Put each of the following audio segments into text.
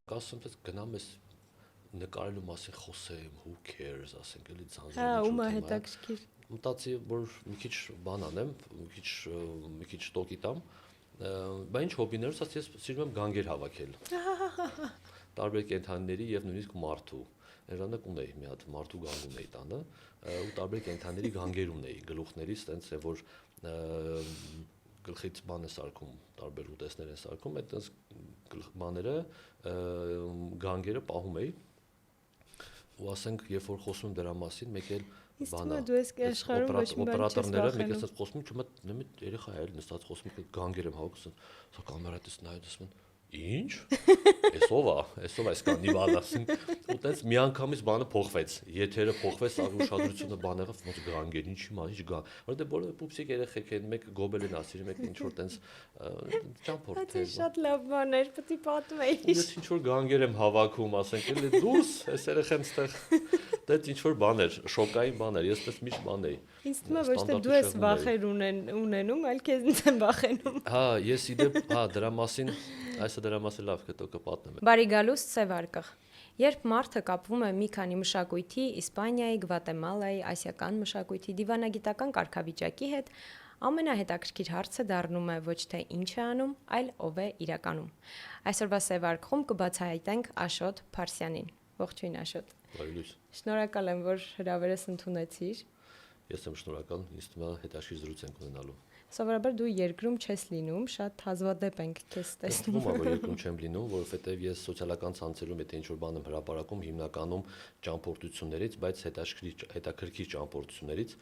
կասեմ, թե գնամ ես նկարելու մասին խոսեմ, who cares, ասենք էլի Հա, ցանցերի ումա թեմա։ հետաքրքիր։ Մտածի, որ մի քիչ բան անեմ, մի քիչ տոկի տամ, բա ինչ հոբիներս, ասես ես սիրում եմ գանգեր հավաքել։ Տարբեր կենդանիների եւ նույնիսկ մարդու։ Նրանք ունեի մի հատ մարդու գանգ ունեի տանը, ու տարբեր կենդանիների գանգեր ունեի, գլուխներից, տենց է որ գլխից բան է սարքում, տարբեր ուտեստներ են սարքում, այդ տենց բաները գանգերը պահում էի։ Ու ասենք, երբ որ խոսում դրա մասին, մեկ էլ Իսկ բանա, դու ես աշխարհում ոչ մի բան չես օպերատորները մեկ վախենում։ էս խոսում, չմա երեխա է, նստած խոսում, գանգեր եմ հավաքում, սա կամերայից նայում, ասում են, ինչ։ Էսով է, այս կանիվալ ասին։ Ու տենց միանգամից բանը փոխվեց։ Եթերը փոխվեց, աղ ուշադրությունը բան եղավ, ոնց գանգեր, ինչի մա, ինչ գա։ Որտե բոլորը պուպսիկ երեխեք են, մեկ գոբելեն ասիր, մեկ ինչ որ տենց ճամփորդ Դա է։ շատ լավ բան էր, պետք է պատմեի։ Ես ինչ որ գանգեր եմ հավաքում, ասենք, էլի դուրս, այս երեխան ստեղ դա ինչ որ բան էր, շոկային բան էր, ես դες միշտ բան էի։ Ինձ թվում է ոչ թե դու ես վախեր ունենում, այլ քեզնից են վախենում։ Հա, ես իդեպ, հա, դրա մասին, այսը դրա մասին լավ հետո կպատմեմ։ Բարի գալուս Սև արկղ։ Երբ մարդը կապվում է մի քանի մշակույթի, Իսպանիայի, Գվատեմալայի, ասիական մշակույթի, դիվանագիտական կարգավիճակի հետ, ամենահետաքրքիր հարցը դառնում է ոչ թե ինչ է անում, այլ ով է իրականում։ Այսօրվա Սև արկղում կբացահայտենք Աշոտ Փարսյանին։ Ողջույն Աշոտ։ Բարի լույս։ Շնորհակալ եմ, որ հրավերս ընդունեցիր։ Ես եմ շնորհակալ, ինձ թվում է հետաքրքիր զրույց ենք ունենալու։ Սովորաբար դու երկրում չես լինում, շատ հազվադեպ ենք քեզ տեսնում։ Ո՞ւմ որ երկրում չեմ լինում, որովհետև ես սոցիալական ցանցերում եթե ինչ-որ բան եմ հրապարակում, հիմնականում ճամփորդություններից, բայց հետաքրքիր ճամփորդություններից,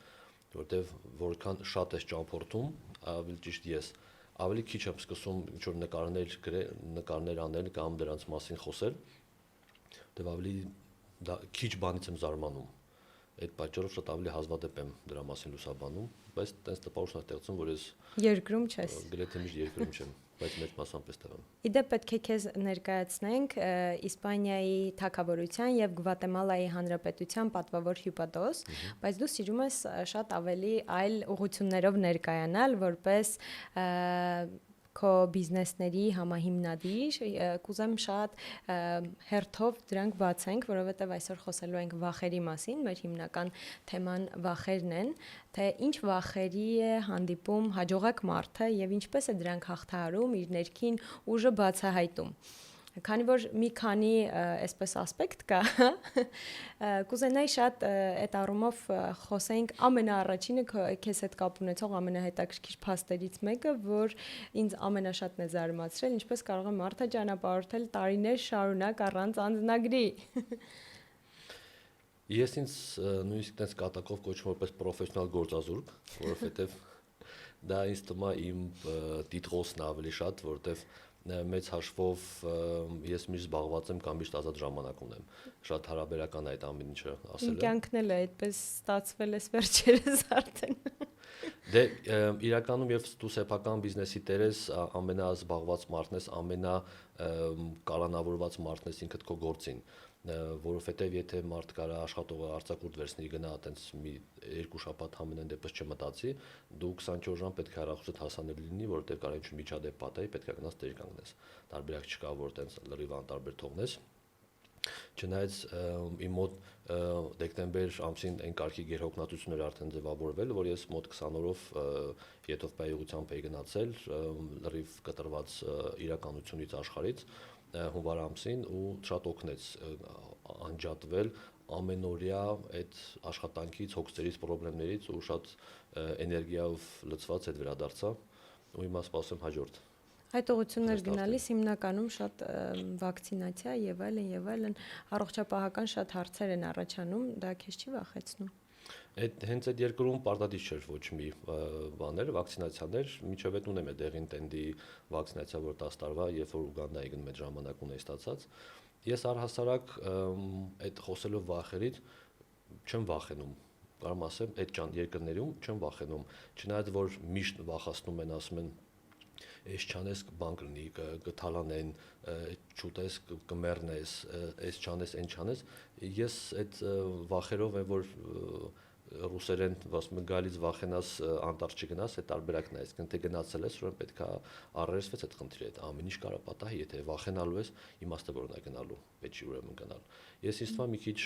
որովհետև որքան շատ ես ճամփորդում, ավելի ճիշտ ես, ավելի քիչ եմ սկսում ինչ-որ նկարներ անել կամ դրանց մասին խոսել, դեռ ավելի քիչ բանից եմ զարմանում։ Այդ պատճառով շատ ավելի հազվադեպ եմ դրա մասին լուսաբանում, բայց տենց տպավորություն է ստեղծում, որ ես Երկրում չես։ գրեթե միշտ երկրում չեմ, բայց մեծ մասամբ էստեղ եմ։ Իդեպ պետք է քեզ ներկայացնենք Իսպանիայի թագավորության եւ Գվատեմալայի հանրապետության պատվավոր հյուպատոս, բայց դու սիրում ես շատ ավելի այլ ուղղություններով ներկայանալ, որպես քո բիզնեսների համահիմնադիր, կուզեմ շատ հերթով դրանք բացենք, որովհետև այսօր խոսելու ենք վախերի մասին, մեր հիմնական թեման վախերն են, թե ինչ վախերի է հանդիպում հաջողակ մարդը եւ ինչպես է դրանք հաղթահարում, իր ներքին ուժը բացահայտում։ Քանի որ մի քանի այսպես ասպեկտ կա, կուզենայի շատ այդ առումով խոսենք ամենաառաջինը քեզ հետ կապ ունեցող ամենահետաքրքիր փաստերից մեկը, որ ինձ ամենաշատն է զարմացրել, ինչպես կարող է մարդը ճանապարհորդել տարիներ շարունակ առանց անձնագրի։ Ես ինձ նույնիսկ տես կատակով կոչում որպես պրոֆեսիոնալ գործազուրկ, որովհետև դա ինձ թվում է իմ տիտղոսն ավելի շատ, որովհետև մեծ հաշվով ես միշտ զբաղված եմ կամ միշտ ազատ ժամանակ ունեմ։ Շատ հարաբերական է այդ ամեն ինչը ասելը։ Իմ կյանքն էլ է այդպես ստացվել է վերջերս արդեն։ Դե իրականում եւ դու սեփական բիզնեսի տերես ամենազբաղված մարդն ես, ամենակալանավորված մարդն ես ինքդ քո գործին, որովհետեւ եթե մարդ կարա աշխատողը արձակուրդ վերցնի գնա այտենց մի երկու շաբաթ ամենայն դեպս չմտածի, դու 24 ժամ պետք է հեռախոսդ հասանելի լինի, որովհետեւ կարա ինչ միջադեպ պատահի, պետք է գնաս տեր կանգնես։ Տարբերակ չկա, որ այտենց լրիվ անտարբեր թողնես։ Չնայած իմ մոտ դեկտեմբեր ամսին այն կարգի գերհոգնածություններ արդեն ձևավորվել, որ ես մոտ 20 օրով եթովպիայի ուղղությամբ էի գնացել լրիվ կտրված իրականությունից աշխարհից հունվար ամսին ու շատ օգնեց անջատվել ամենօրյա այդ աշխատանքից, հոգսերից, խնդիրներից ու շատ էներգիայով լցված հետ վերադարձա ու հիմա սպասում հաջորդ։ Այդ ուղղություններ գնալիս հիմնականում շատ վակցինացիա եւ այլն առողջապահական շատ հարցեր են առաջանում, դա քեզ չի վախեցնում։ Հենց այդ երկրում պարտադիր չէր ոչ մի բաներ, վակցինացիաներ, միջև այդ ունեմ այդ դեղին տենդի վակցինացիա, որ 10 տարվա, երբ որ Ուգանդայի գնում այդ ժամանակ ունեի ստացած։ Ես առհասարակ այդ խոսելով վախերից չեմ վախենում։ Կարամ ասեմ, այդ երկրներում չեմ վախենում, չնայած որ միշտ վախացնում են, ասում են այս չանես բան կլինի, կթալանեն, չուտես, կմեռնես, այս չանես, այն չանես, ես այդ վախերով եմ, որ ռուսերեն ասում են գալից վախենաս անտառ չգնաս, այդ տարբերակն է, այսինքն թե գնացել ես, ուրեմն պետք է առերեսվես այդ խնդիրը, այդ ամեն ինչ կարող պատահի, եթե վախենալու ես, իմաստը որն է գնալու, պետք չի ուրեմն գնալ։ Ես ինձ թվում է մի քիչ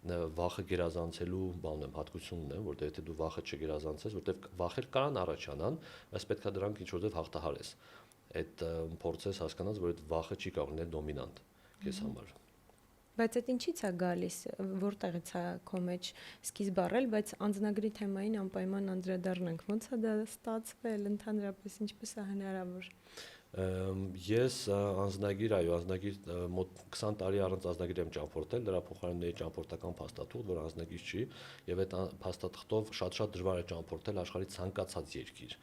վախը գերազանցելու բան եմ, հատկություն ունեմ, որտեղ եթե դու վախը չգերազանցես, որտեղ վախեր կարան առաջանան, բայց պետք է դրանք ինչ որտեղ հաղթահարես։ Այդ փորձես հասկանաս, որ այդ վախը չի կարող լինել դոմինանտ քեզ համար։ Բայց այդ ինչի՞ց է գալիս, որտեղից է քո մեջ սկիզբ առել, բայց անձնագրի թեմային անպայման անդրադառնանք։ Ոնց է դա ստացվել, ընդհանրապես ինչպես է հնարավոր։ Ես անձնագիր, այո, անձնագիր մոտ 20 տարի առանց անձնագիր եմ ճամփորդել, դրա փոխարեն ունեի ճամփորդական փաստաթուղթ, որ անձնագիր չի, եւ այդ փաստաթղթով շատ դժվար է ճամփորդել աշխարհի ցանկացած երկիր։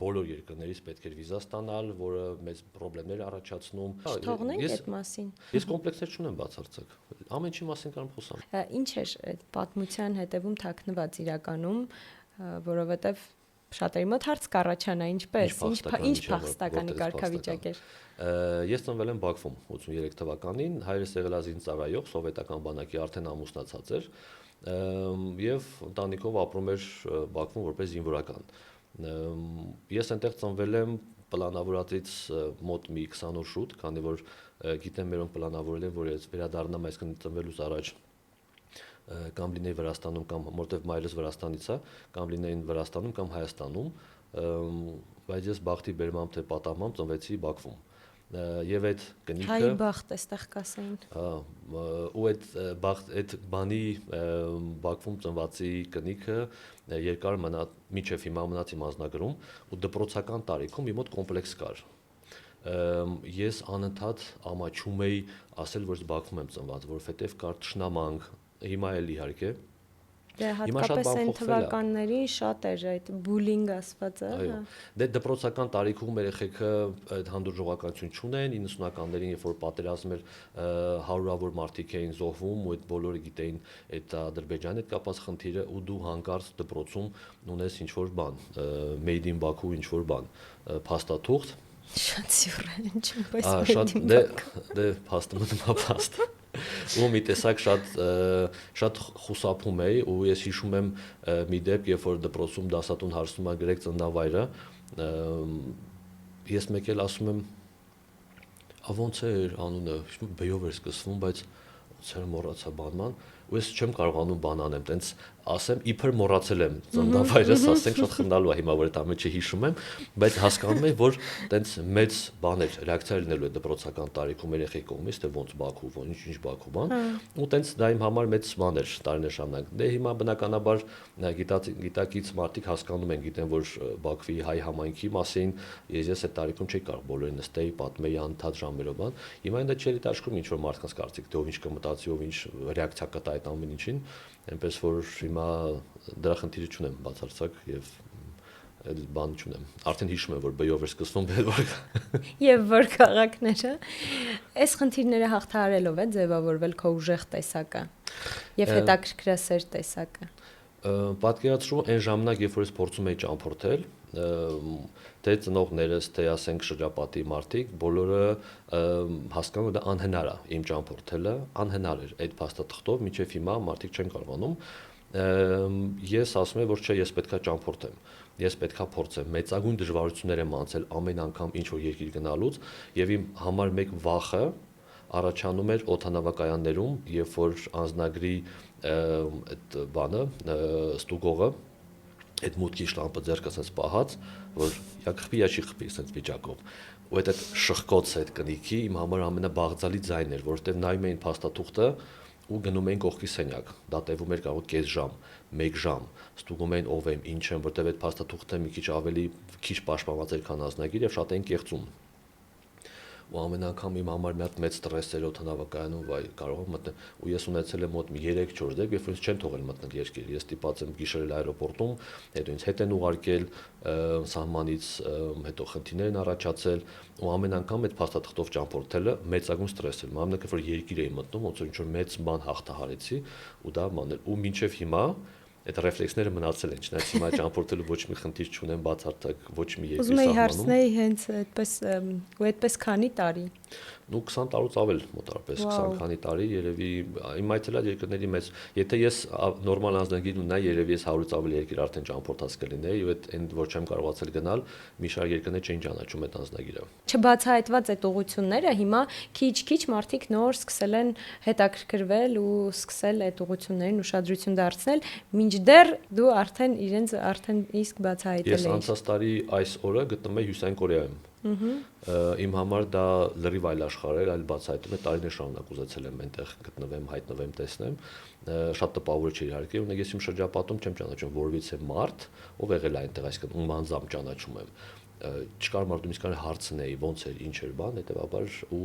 Բոլոր երկրներից պետք էր վիզա ստանալ, որը մեծ խնդիրներ առաջացնում։ Չթողնենք այդ մասին։ Ես կոմպլեքսներ չունեմ բացարձակ։ Ամեն ինչի մասին կարող խոսամ։ Ինչ էր այդ պատմության հետևում թաքնված իրականում, որովհետեւ շատերի մոտ հարց կառաջանա, ինչպես, ինչ փախստականի կարգավիճակ էր։ Ես ծնվել եմ Բաքվում 83 թվականին, հայրս եղել է զինծառայող, սովետական բանակի արդեն ամուսնացած էր, եւ ընտանիքով ապրում էր Բաքվում որպես զինվորական։ Ես այնտեղ ծնվել եմ պլանավորածից մոտ մի 20 օր շուտ, քանի որ գիտեմ մերոնք պլանավորել են, որ ես վերադառնամ, այսինքն ծնվելուց առաջ կամ լինեի Վրաստանում կամ որտեվ մայրս Վրաստանից է, կամ լինեին Վրաստանում կամ Հայաստանում, բայց ես բախտի բերմամբ թե պատահմամբ ծնվեցի Բաքվում։ Եվ այդ կնիքը հայ բախտ էստեղ կասեին։ Ու այդ բանի Բաքվում ծնվածի կնիքը երկար մինչև հիմա մնաց իմ անձնագրում ու դպրոցական տարիքում մի մոտ կոմպլեքս կար։ Ես անընդհատ ամաչում էի ասել, որ Բաքվում եմ ծնված, որովհետև կար թշնամանք, հիմա էլ իհարկե։ Դե հատկապես այն թվականներին շատ էր այդ բուլինգ ասվածը։ Այո։ Դե դպրոցական տարիքում երեխեքը այդ հանդուրժողականություն չունեն, 90-ականներին, երբ որ պատերազմ էր, հարյուրավոր մարդիկ էին զոհվում ու այդ բոլորը գիտեին այդ Ադրբեջանի հետ կապված խնդիրը ու դու հանկարծ դպրոցում ունես ինչ-որ բան, Made in Baku ինչ-որ բան, փաստաթուղթ։ Շատ սյուր է, ինչպես շատ դե փաստը մնում է փաստ։ Ու մի տեսակ շատ խուսափում էի ու ես հիշում եմ մի դեպք, երբ որ դպրոցում դասատուն հարցնում է գրեք ծննդավայրը, ես մեկ էլ ասում եմ ոնց էր անունը, B-ով էր սկսվում, բայց ոնց էր մոռացա բանման, ու ես չեմ կարողանում բան անեմ, տենց ասեմ, իբր մոռացել եմ ծննդավայրս, ասենք շատ խնդալու է հիմա որ այդ ամենը հիշում եմ, բայց հասկանում եմ, որ տենց մեծ բաներ, ռեակցիա լինելու է դպրոցական տարիքում երեխայի կողմից, թե ոնց Բաքու, ինչ Բաքու բան, ու տենց դա իմ համար մեծ բան էր տարիներ շարունակ։ Դե հիմա բնականաբար գիտակից մարդիկ հասկանում են, գիտեն, որ Բաքվի հայ համայնքի մասին ես այդ տարիքում չէի կարող բոլորին նստեի, պատմեի անընդհատ ժամերով բան։ Հիմա դա չէ դաշկում ինչ որ մարդկանց կարծիք, թե ով ինչ կմտածի, ով ինչ ռեակցիա կտա այդ ամեն ինչին, այնպես որ հիմա դրա խնդիրը չունեմ բացարձակ եւ այլ բան չունեմ։ Արդեն հիշում եմ, որ B-ով էր սկսվում եւ որ քաղաքները այս խնդիրները հաղթահարելով է ձևավորվել քո ուժեղ տեսակը եւ հետաքրքրասեր տեսակը։ Պատկերացրու այն ժամանակ, երբ որ ես փորձում էի ճամփորդել, թե ծնողներս, թե ասենք շրջապատի մարդիկ, բոլորը հասկանում են դա անհնար է իմ ճամփորդելը, անհնար էր այդ փաստաթղթով, մինչև հիմա մարդիկ չեն կարողանում։ Ես ասում եմ, որ չէ, ես պետքա ճամփորդեմ, ես պետքա փորձեմ, մեծագույն դժվարություններ եմ անցել ամեն անգամ ինչ որ երկիր գնալուց, եւ իմ համար մեկ վախը առաջանում էր օդանավակայաններում, երբ որ անձնագրի այդ բանը ստուգողը այդ մուտքի շլամպը ձեռքը ասած պահած, որ я խփի, я չի խփի ասած վիճակով։ Ու այդ շխկոց այդ կնիքի իմ համար ամենաբաղձալի ձայնն էր, որովհետև նայում էին փաստաթուղթը ու գնում էին կողքի սենյակ։ Դա տևում էր կարող կես ժամ, 1 ժամ։ Ստուգում էին ով եմ, ինչ եմ, որովհետև այդ փաստաթուղթը մի քիչ ավելի քիչ պաշտպանված էր, քան անձնագիր եւ շատ էին կեղծում։ Ու ամեն անգամ իմ համար մի հատ մեծ ստրես էր օդանավակայանում, վայ, կարող եմ մտնել, ու ես ունեցել եմ մոտ 3-4 դեպք, երբ որ ինձ չեն թողել մտնել երկիր, ես ստիպած եմ գիշերել аэроպորտում, հետո ինձ հետ են ուղարկել սահմանից, հետո խնդիրներ են առաջացել, ու ամեն անգամ այդ փաստաթղթով ճամփորդելը մեծագույն ստրես էր, ամենը որ երկիր էի մտնում, ոնց որ ինչ-որ մեծ բան հաղթահարեցի, ու դա բան էր, ու մինչև հիմա այդ ռեֆլեքսները մնացել են, չնայած հիմա ճամփորդելու ոչ մի խնդիր չունեմ բացարձակ ոչ մի երկրի սահմանում։ Ուզում եի հարցնել հենց այդպես ու այդպես քանի տարի։ Ну 20 տարուց ավել մոտարպես 20 քանի տարի երևի իմ այցելած երկրների մեջ եթե ես նորմալ անձնագիր ունենայի երևի ես 100-ից ավելի երկիր արդեն ճամփորդած կլինեի եւ այն որ չեմ կարողացել գնալ մի շարք երկրներ չէին ճանաչում այդ անձնագիրը Չբացահայտված այդ ուղղությունները հիմա քիչ-քիչ մարդիկ նոր սկսել են հետաքրքրվել ու սկսել այդ ուղղություններին ուշադրություն դարձնել մինչդեռ դու արդեն իրենց իսկ բացահայտել ես Ես անցած տարի այս օրը գտնում եմ Հյուսիսային Կորեայում Իմ համար դա լրիվ այլ աշխարհ էր, այլ բացահայտում է տարիներ շարունակ ուզեցել եմ այնտեղ գտնվեմ, հայտնվեմ, տեսնեմ։ Շատ տպավորիչ էր իհարկե, ու ես իմ շրջապատում չեմ ճանաչում որևիցե մարդ, ով եղել է այնտեղ, այսինքն ում անձամբ ճանաչում եմ։ Չկար մարդու իսկ հարցնեի, ոնց էր, ինչ էր բան, հետեւաբար ու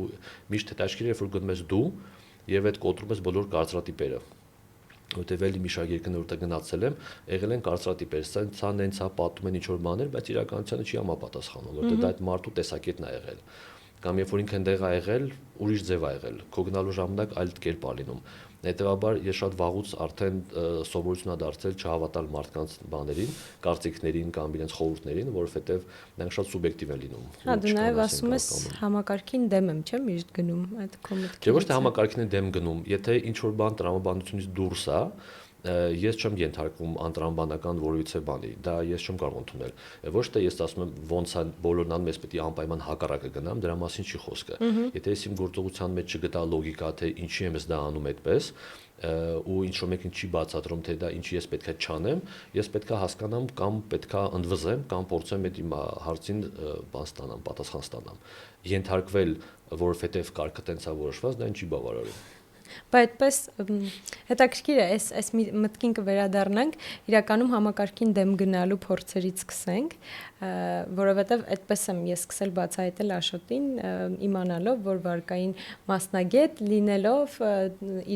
միշտ հետաքրքիր էր որ գնում ես դու եւ այդ կոտրում ես բոլոր կարծրատիպերը։ Որտեւ էլի մի շարք երկրներ որտեղ գնացել եմ, եղել են կարծրատիպեր, սա նենց է պատում են ինչ-որ բաներ, բայց իրականությանը չի համապատասխանում, որտեւ դա այդ մարդու տեսակետն է եղել։ Կամ երբ որ ինքն այնտեղ է եղել, ուրիշ ձև է եղել, քո գնալու ժամանակ այլ կերպ է լինում։ Հետևաբար ես շատ վաղուց արդեն սովորություն ա դարձել չհավատալ մարդկանց բաներին, կարծիքներին կամ իրենց խորհուրդներին, որովհետեւ նրանք շատ սուբյեկտիվ են լինում։ Հա դու նաեւ ասում ես համակարգին դեմ եմ, չէ՞, միշտ գնում այդ կոմիտեի։ Չէ՞ ոչ թե համակարգին դեմ գնում, եթե ինչ որ բան տրամաբանությունից դուրս է ես չեմ ենթարկվում անտրամաբանական որևիցե բանի, դա ես չեմ կարող ընդունել։ Ոչ թե ես ասում եմ ոնց է բոլորն անում, ես պետք է անպայման հակառակը գնամ, դրա մասին չի խոսքը։ Եթե ես իմ գործողության մեջ չգտա լոգիկա, թե ինչի եմ ես դա անում այդպես, ու ինչ-որ մեկին չի բացատրում, թե դա ինչի ես պետք է չանեմ, ես պետք է հասկանամ կամ պետք է ընդվզեմ կամ փորձեմ այդ իմ հարցին բան ստանամ, պատասխան ստանամ։ Ենթարկվել, որովհետև կարգը տենց է որոշված, դա ինչի բավարարում։ Բայց այդպես հետաքրքիր է, այս մտքին կվերադառնանք, իրականում համակարգին դեմ գնալու փորձերից սկսենք, որովհետև այդպես եմ ես սկսել բացահայտել Աշոտին, իմանալով, որ վարկային մասնագետ լինելով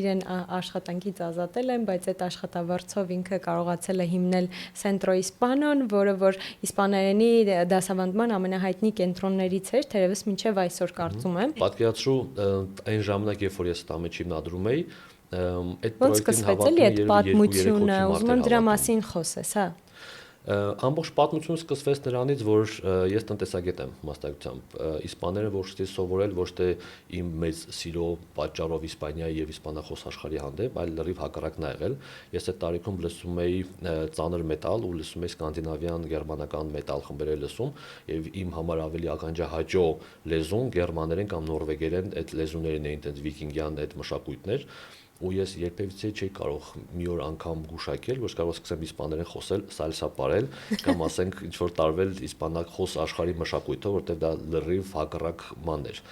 իրեն աշխատանքից ազատել են, բայց այդ աշխատավարձով ինքը կարողացել է հիմնել Centro Hispano-ն, որը որ իսպաներենի դասավանդման ամենահայտնի կենտրոններից էր, թերևս մինչև այսօր կարծում եմ։ Պատկերացրու այն ժամանակ, երբ որ ես դա մեջ հիմնադրում էի, այդ Ոնց սկսվեց էլի այդ պատմությունը, ուզում եմ դրա մասին խոսես, հա։ Ամբողջ պատմությունը սկսվեց նրանից, որ ես տնտեսագետ եմ մասնագիտությամբ, իսպաները ոչ թե սովորել, ոչ թե իմ մեծ սիրո պատճառով Իսպանիայի եւ իսպանախոս աշխարհի հանդեպ, այլ լրիվ հակառակն ա եղել։ Ես այդ տարիքում լսում էի ծանր մետալ ու լսում էի սկանդինավյան գերմանական մետալ խմբեր լսում եւ իմ համար ավելի ականջահաճո լեզուն գերմաներեն կամ նորվեգերեն այդ լեզուներն էին, այդպես վիկինգյան այդ մշակույթներ ու ես երբևիցե չէի կարող մի օր անգամ գուշակել, որ կարող սկսեմ իսպաներեն խոսել, սալսա ապարել կամ ասենք ինչ որ տարվել իսպանախոս աշխարհի մշակույթով, որտեղ դա լրիվ հակառակ ման էր,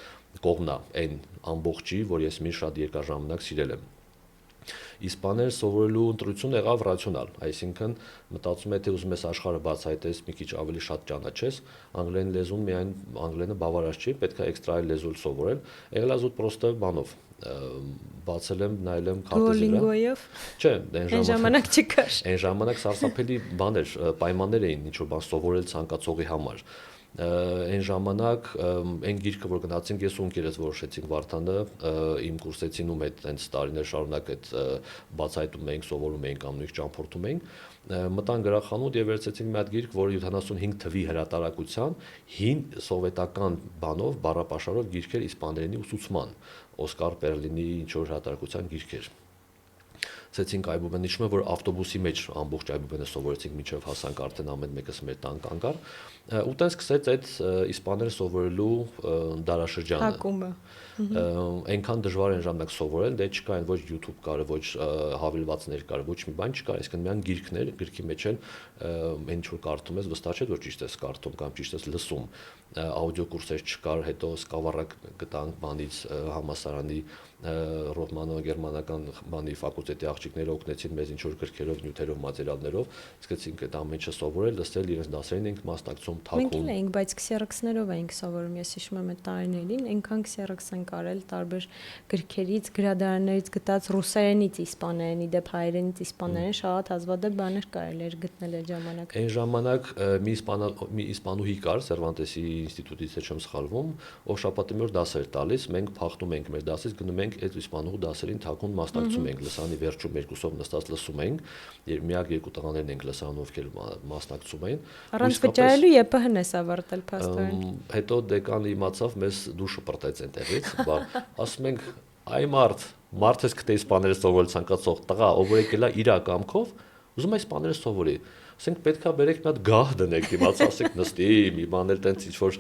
կողմնա այն ամբողջի, որ ես մի շատ երկար ժամանակ սիրել եմ։ Իսպաներ սովորելու ընտրությունը եղավ ռացիոնալ, այսինքն մտածում եմ թե ուզում ես աշխարհը բացահայտես, մի քիչ ավելի շատ ճանաչես, անգլերեն լեզուն միայն անգլերենը բավարար չի, պետք է էքստրա լեզու սովորել, եղել է զուտ պրոստը բանով բացել եմ, նայել եմ քարտեզի վրա։ Duolingo-ով։ Չէ, այն ժամանակ չկար։ Այն ժամանակ սարսափելի բաներ, պայմաններ էին ինչ որ բան սովորել ցանկացողի համար։ Այն ժամանակ այն գիրքը որ գնացինք ես ու ընկերս որոշեցինք Վարդանը իմ կուրսեցինում այդ այնց տարիներ շարունակ այդ բացահայտում էինք, սովորում էինք կամ նույնիսկ ճամփորդում էինք մտան գրախանութ եւ վերցեցինք մի հատ գիրք, որը 75 թվի հրատարակության հին սովետական բանով բառապաշարով գիրքեր իսպաներենի ուսուցման Օսկար Պերլինի ինչ որ հրատարակության գիրքեր Ցեցինք այբուբեն, իշխում է որ ավտոբուսի մեջ ամբողջ այբուբենը սովորեցինք մինչև հասանք արդեն ամեն մեկս մեր տան կանգար ու տենց սկսեց այդ իսպաներ սովորելու դարաշրջանը Հակումը այնքան դժվար են ժամանակ սովորել դե չկա այն ոչ YouTube կար ոչ հավելվածներ կար ոչ մի բան չկար այսինքն միայն գիրքներ գրքի մեջ են այն ինչ որ կարդում ես վստահ չէ որ ճիշտ ես կարդում կամ ճիշտ ես լսում աուդիո կուրսեր չկար հետո սկավառակ գտանք բանից համասարանի Ռոթմանո գերմանական բանի ֆակուլտետի աղջիկները օգնեցին մեզ ինչ որ գրքերով, նյութերով, մատերիալներով, սկսեցինք այդ ամեն ինչը սովորել, լսել, իրենց դասերին էինք մասնակցում, թաքուն։ Մենք էլ էինք, բայց քսերոքսներով էինք սովորում, ես հիշում եմ այդ տարիներին, այնքան քսերոքս ենք արել տարբեր գրքերից, գրադարաններից գտած ռուսերենից իսպաներենի դեպ հայերենից իսպաներեն շատ հազվադեպ բաներ կարելի էր գտնել այդ ժամանակ։ Այն ժամանակ մի իսպանուհի կար Սերվանտեսի ինստիտուտից, չեմ սխալվում, ով շաբաթի մի օր դաս էր տալիս, մենք փախնում ենք մեր դասից, գնում ենք այդ իսպանուհու դասերին թաքուն մասնակցում ենք լսանի վերջում մերկուսով նստած լսում էինք, երբ միակ երկու տղաներն ենք լսանում, ովքեր մասնակցում էին։ Առանց վճարելու ԵՊՀ-ն է ավարտել փաստորեն։ Հետո դեկանը իմացավ, մեզ դու շպրտեց այնտեղից, ասում ենք, այ մարդ ես գտե իսպաներեն սովորել ցանկացող տղա, ով որ եկել է իր կամքով, ուզում է իսպաներեն սովորի։ Ասենք պետքա բերեք մի հատ գահ դնեք, իմաց ասեք նստի, մի բաներ տենց ինչ որ,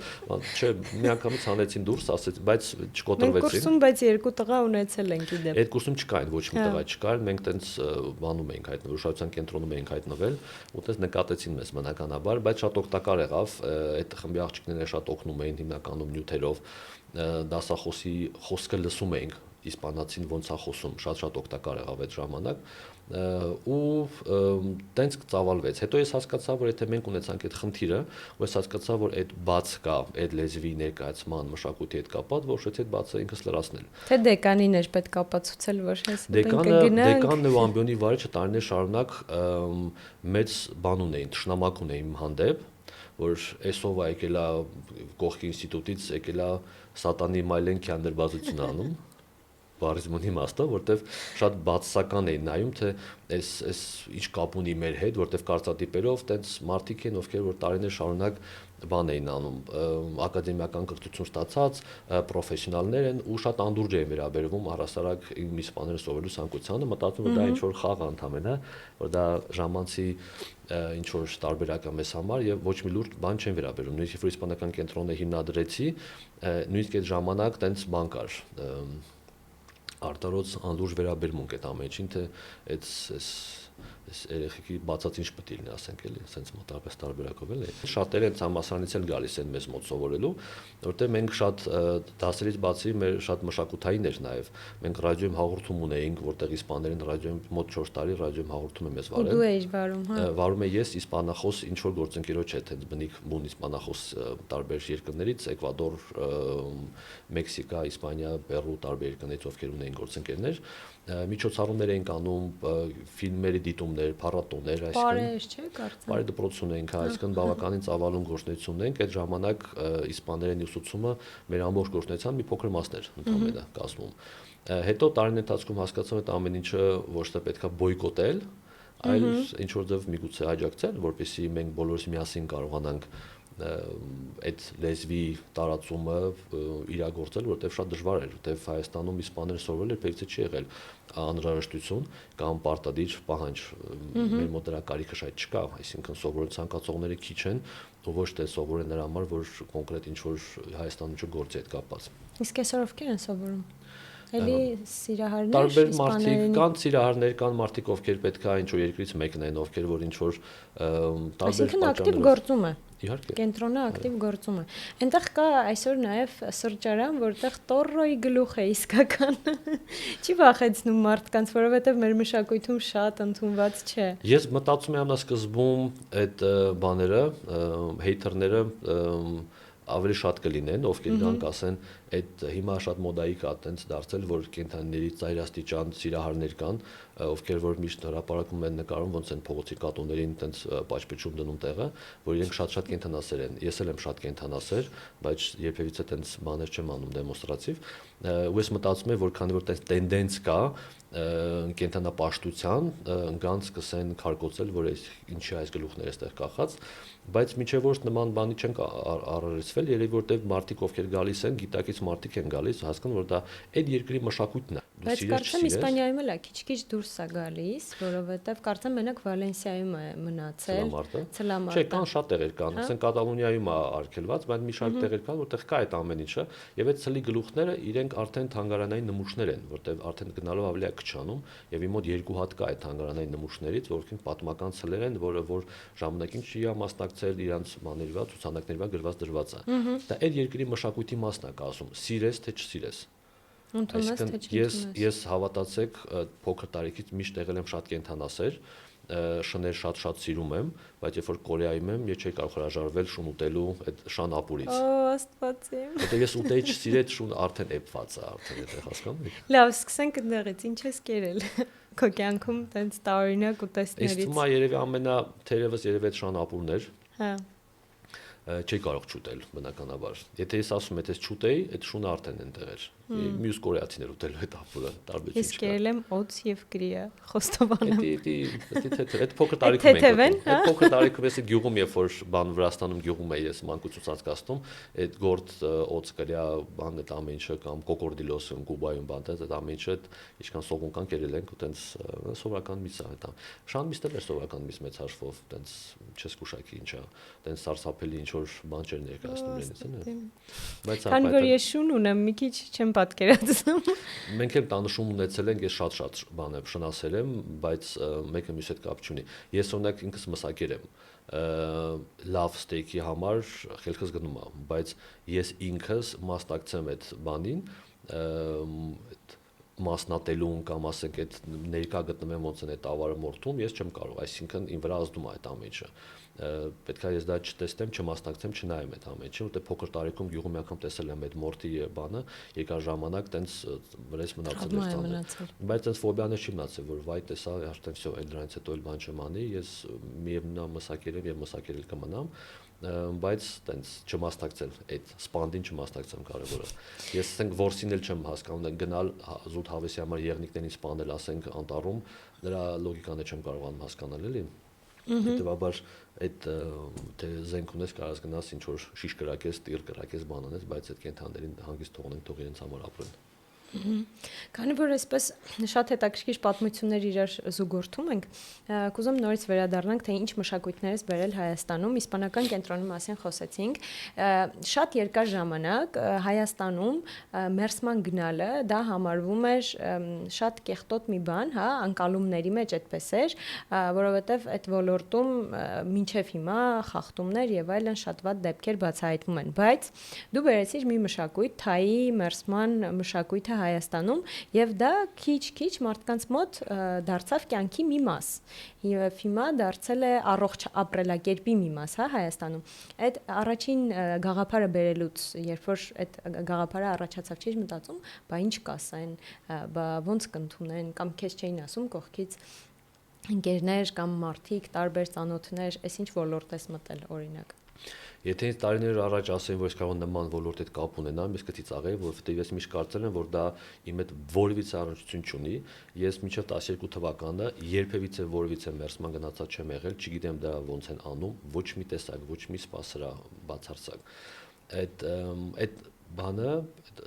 չէ, միանգամից հանեցին դուրս, ասեց, բայց չկոտրվեցին։ Մենք կուրսում բայց երկու տղա ունեցել ենք իդեպ։ Այդ կուրսում չկային, ոչ մի տղա չկար, մենք տենց բանում էինք հայտնվել, ուշադրության կենտրոնում էինք հայտնվել, ու տենց նկատեցին մեզ բնականաբար, բայց շատ օգտակար եղավ, այդ խմբի աղջիկները շատ օգնում էին հիմնականում նյութերով, դասախոսի խոսքը լսում էինք, իսպանացին ոնց է խոսում, շատ օգտակար եղավ այդ ժամանակ ու տենց ծավալվեց։ Հետո ես հասկացա, որ եթե մենք ունեցանք այդ խնդիրը, ու ես հասկացա, որ այդ բաց կա, այդ լեզվի ներկայացման մշակույթի հետ կապված, որոշեցի այդ բացը ինքս լրացնել։ Թե դեկանին էր պետք ապացուցել, որ ես դեկանն ու ամբիոնի վարիչը տարիներ շարունակ մեծ բան ունեին, թշնամակ ունեին իմ հանդեպ, որ էսով է եկել է կողքի ինստիտուտից, եկել է սատանի մայլենքյան ներբազություն անում բառիզմունի իմաստով, որտեվ շատ բացասական էին նայում, թե այս ինչ կապ ունի մեր հետ, որտեվ կարծատիպերով տենց մարդիկ են, ովքեր որ տարիներ շարունակ բան էին անում, ակադեմիական կրթություն ստացած, պրոֆեսիոնալներ են ու շատ անդուրջ էին վերաբերվում առհասարակ իմ իսպաներեն սովորելու ցանկությանը, մտածում որ դա ինչ որ խաղ ընդամենը, որ դա ժամանցի ինչ որ տարբերակ է մեզ համար եւ ոչ մի լուրջ բան չեն վերաբերում։ Նույնիսկ որ իսպանական կենտրոնը հիմնադրեցի, նույնիսկ այդ ժամանակ տենց բան կար արտարոց անդուրջ վերաբերմունք այդ ամենին, թե այս երեխեքի բացածին պետք է լինի, ասենք էլի, ասենց մոտավորապես տարբերակով էլի։ Շատերը են համասարանից էլ գալիս են մեզ մոտ սովորելու, որտեղ մենք շատ դասերից բացի մեր շատ մշակութային էր նաև։ Մենք ռադիոյում հաղորդում ունեինք, որտեղ իսպաներեն ռադիոյում մոտ 4 տարի ռադիոյում հաղորդում եմ ես վարել։ Դու էիր վարում, հա։ Վարում եմ ես իսպանախոս ինչ որ գործընկերոջ հետ, հենց բնիկ մուն իսպանախոս տարբեր երկրներից, Էկվադոր, Մեքսիկա, Իսպանիա, Պերու տարբեր երկրներից ովքեր ունեին գործընկերներ, միջոցառումներ էինք անում, ֆիլմերի դիտումներ, փառատոներ, Պարեր, չէ՞, կարծեմ։ Բարի դպրոց ունենք, այսինքն բավականին ծավալուն գործունեություն ունենք, այդ ժամանակ իսպաներեն ուսուցումը մեր ամբողջ գործունեության մի փոքր մասն էր ընդհանրապես կազմում։ Հետո տարիների ընթացքում հասկացա, որ ամեն ինչը ոչ թե պետքա բոյկոտել, այլ ինչ որ ձև միգուցե աջակցել, որպեսզի մենք բոլորս միասին կարողանանք այդ լեզվի տարածումը իրագործել, որտեղ շատ դժվար էր, որտեղ Հայաստանում իսպաներեն սովորել երբեք չի եղել անհրաժեշտություն կամ պարտադիր պահանջ։ Մեր մոտ դրա կարիքը շատ չկա, այսինքն սովորել ցանկացողները քիչ են, ու ոչ թե սովորեն նրա համար, որ կոնկրետ ինչ որ Հայաստանում ինչ գործի հետ կապված։ Իսկ այսօր ովքեր են սովորում։ Էլի սիրահարներ, տարբեր մարդիկ կան, սիրահարներ կան, մարդիկ ովքեր պետք է ինչ որ երկրից մեկն են, ովքեր որ ինչ որ տարբեր պատճառներով ակտիվ գործում է։ Իհարկե։ Կենտրոնը ակտիվ գործում է։ Այնտեղ կա այսօր նաև սրճարան, որտեղ տորրոյի գլուխ է իսկական։ Չի վախեցնում մարդկանց, որովհետև մեր մշակույթում շատ ընդունված չէ։ Ես մտածում եմ ամենասկզբում այդ բաները, հեյթերները ավելի շատ կլինեն, ովքեր գանք ասեն, այդ հիմա շատ մոդայիկ է տենց դարձել, որ կենթանիների ծայրաստիճան սիրահարներ կան, ովքեր որ միշտ հրապարակում են նկարում, ոնց են փողոցի կատուներին տենց պաճպճում դնում տեղը, որ իրենք շատ կենթանասեր են։ Ես էլ եմ շատ կենթանասեր, բայց երբևիցե տենց բաներ չեմ անում դեմոնստրատիվ։ Ու ես մտածում եմ, որ քանի որ տենց տենդենս կա կենթանապաշտության, գանց սկսեն քարկոծել, որ ինչի այս գլուխները այստեղ կախած, բայց միջև որ նման բանի չեն առերեսվել, երևի որտեղ մարդիկ ովքեր գալիս են, գիտակից մարդիկ են գալիս, հասկանում որ դա այդ երկրի մշակույթն է։ Բայց կարծեմ Իսպանիայում էլ է քիչ-քիչ դուրս է գալիս, որովհետև կարծեմ մենակ Վալենսիայում է մնացել։ Չէ, կան շատ տեղեր կան, ասեն Կատալոնիայում է արգելված, բայց մի շարք տեղեր կան, որտեղ կա այդ ամեն ինչը, եւ այդ ցլի գլուխները իրենք արդեն թանգարանային նմուշներ են, որտեղ արդեն գնալով ավելի է քչանում, եւ իմ մոտ 2 հատ կա այդ թանգարանային նմուշներից, որքին պատմական ցլեր են, որը որ ժամանակին չի մասնակցել իրանց մաներվա ցուցանակներվա գրված դրված է։ Դա այդ երկրի մշակույթի մասն է կասում, սիրես թե չսիրես։ Ընդունես թե ես հավատացեք փոքր տարիքից միշտ եղել եմ շատ կենթանասեր, շներ շատ սիրում եմ, բայց երբ որ Կորեայում եմ, ես չէի կարող հրաժարվել շուն ուտելու այդ շան ապուրից։ Օ, Աստվածի։ Որտեղ ես ուտեի չսիրեց շուն արդեն էփված է, արդեն այդտեղ հասկանում եք։ Լավ, սկսենք այդտեղից, ինչ ես կերել։ Քո կյանքում տենց տարօրինակ ուտեստներից։ Իսկ հիմա երևի թերևս երևի այդ շան ապուրն էր։ Հա։ Չի կարող չուտել բնականաբար։ Եթե ես ասում եմ, եթե չուտեի, այդ շունը արդեն ընտեղ էր։ Մյուս կորեացիներ ուտելու հետ ապուրը տարբերություն Ես կերել եմ օձ եւ գրիա Խոստովանեմ։ Այդ փոքր տարիքում ենք։ Այդ փոքր տարիքում ես գյուղում երբ որ բան Վրաստանում գյուղում էի ես մանկություն ծածկացնում, այդ գործ օձ գրիա բան այդ ամեն ինչը կամ կոկորդիլոսում, Կուբայում բան այդ ամեն ինչը ինչքան սովունքան կերել ենք ու տենց սովորական միս է դա։ Շան միսը էր սովորական միս մեծ հաշվով, տենց չես կուշակի ինչա, տենց սարսափելի ինչ որ բան չեր ներկայացնում իրենից, բայց քան որ ես շուն ունեմ, մի քիչ չեմ պատկերացնում։ Մենք էլ տանշում ունեցել ենք, ես շատ բան եմ շնասել եմ, բայց մեկը մյուս հետ կապ չունի։ Ես օրինակ ինքս մսակեր եմ լավ ստեյքի համար խելքս գնում եմ, բայց ես ինքս մասնակցեմ այդ բանին, մասնատելուն կամ ասենք այդ ներկա գտնվեմ ոնց են այդ ավարը մորթում, ես չեմ կարող, այսինքն իմ վրա ազդում է այդ ամեն ինչը։ Պետք է ես դա չտեսնեմ, չմասնակցեմ, չնայեմ այդ ամեն ինչը, որտեղ փոքր տարիքում գյուղում անգամ տեսել եմ այդ մորթի բանը, երկար ժամանակ տենց վրես մնացել էր ծանր։ Բայց այս ֆոբիան չի մնացել, որ վայ տեսա, արդեն всё, այդ դրանից հետո էլ բան չեմ անի, ես միևնույն մսակել եմ եւ մսակել կմնամ, բայց տենց չմասնակցել այդ սպանդին չմասնակցեմ կարևորը։ Ես ասենք որսին էլ չեմ հասկանում, գնալ զուտ հավեսի համար եղնիկներին սպանել, ասենք անտառում, դրա լոգիկան չեմ կարողանում հասկանալ էլի։ Հետևաբար այդ թե զենք ունես կարաս գնաս ինչ որ շիշ կրակես, տիր կրակես, բան անես, բայց այդ կենթաներին հանգիստ թողնենք, թող իրենց համար ապրեն։ Քանի որ այսպես շատ հետաքրքիր պատմություններ իրար զուգորդում ենք, կուզեմ նորից վերադառնանք, թե ինչ մշակույթներ ես բերել Հայաստանում, իսպանական կենտրոնի մասին խոսեցինք, շատ երկար ժամանակ Հայաստանում մերսման գնալը դա համարվում էր շատ կեղտոտ մի բան, հա, անկալումների մեջ այդպես էր, որովհետև այդ ոլորտում մինչև հիմա խախտումներ եւ այլն շատ վատ դեպքեր բացահայտվում են, բայց դու բերեցիր մի մշակույթ, թայի մերսման մշակույթը Հայաստանում եւ դա քիչ-քիչ մարդկանց մոտ դարձավ կյանքի մի մաս։ Եվ հիմա դարձել է առողջ ապրելակերպի մի մաս, հա, Հայաստանում։ Այդ առաջին գաղափարը բերելուց, երբ որ այդ գաղափարը առաջացավ, չէի մտածում, բա ինչ կասեն, բա ոնց կընդունեն կամ քեզ չէին ասում կողքից ընկերներ կամ մարդիկ, տարբեր ծանոթներ, այս ինչ ոլորտ ես մտել օրինակ։ Եթե ինձ տարիներ առաջ ասեն, որ ես կարող եմ նման ոլորտ հետ կապ ունենամ, ես կծիծաղեի, որովհետև ես միշտ կարծել եմ, որ դա իմ հետ որևիցե առնչություն չունի։ Ես մինչև 12 թվականը երբևիցե որևիցե մերսման գնացած չեմ եղել, չգիտեմ դա ոնց են անում, ոչ մի տեսակ, ոչ մի սպասրա բացարձակ։ Այդ բանը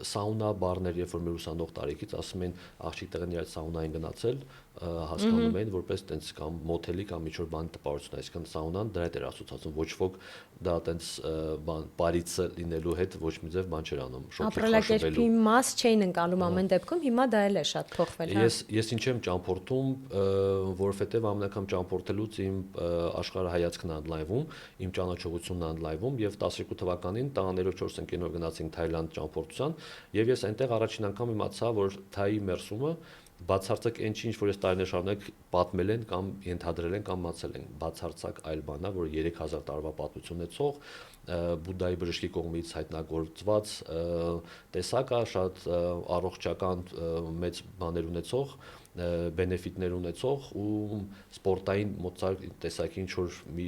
սաունա բարներ, երբ որ մեր ուսանող տարիքից ասում են աղջիկ տղեն իր սաունային գնացել, հասկանում են որպես տենց կամ մոթելի կամ ինչ-որ բան տպարություն, այսինքն սաունան դրա հետ էր ասոցացում, ոչ ոք դա տենց բան բարիցը լինելու հետ ոչ մի ձև բան չէր անում, շոկի ապրելակերպի մաս չէին ընկալում ամեն դեպքում, հիմա դա էլ է շատ փոխվել, հա։ Ես ինչ եմ ճամփորդում, որովհետև ամեն անգամ ճամփորդելուց իմ աշխարհը հայացքն է ընդլայնվում, իմ ճանաչողությունն է ընդլայնվում եւ 12 թվականին տղաներով 4 ընկերներով գնացինք Թայլանդ ճամփորդության եւ ես այնտեղ առաջին անգամ իմացա, որ թայի մերսումը բացարձակ այն ինչ որ ես տարիներ շարունակ պատմել են կամ ենթադրել են կամ մացել են, բացարձակ այլ բան է, որ 3000 տարվա պատմություն ունեցող Բուդդայի բժշկի կողմից հայտնագործված տեսակ է, շատ առողջական մեծ բաներ ունեցող, բենեֆիտներ ունեցող ու սպորտային մոծար տեսակի ինչ որ մի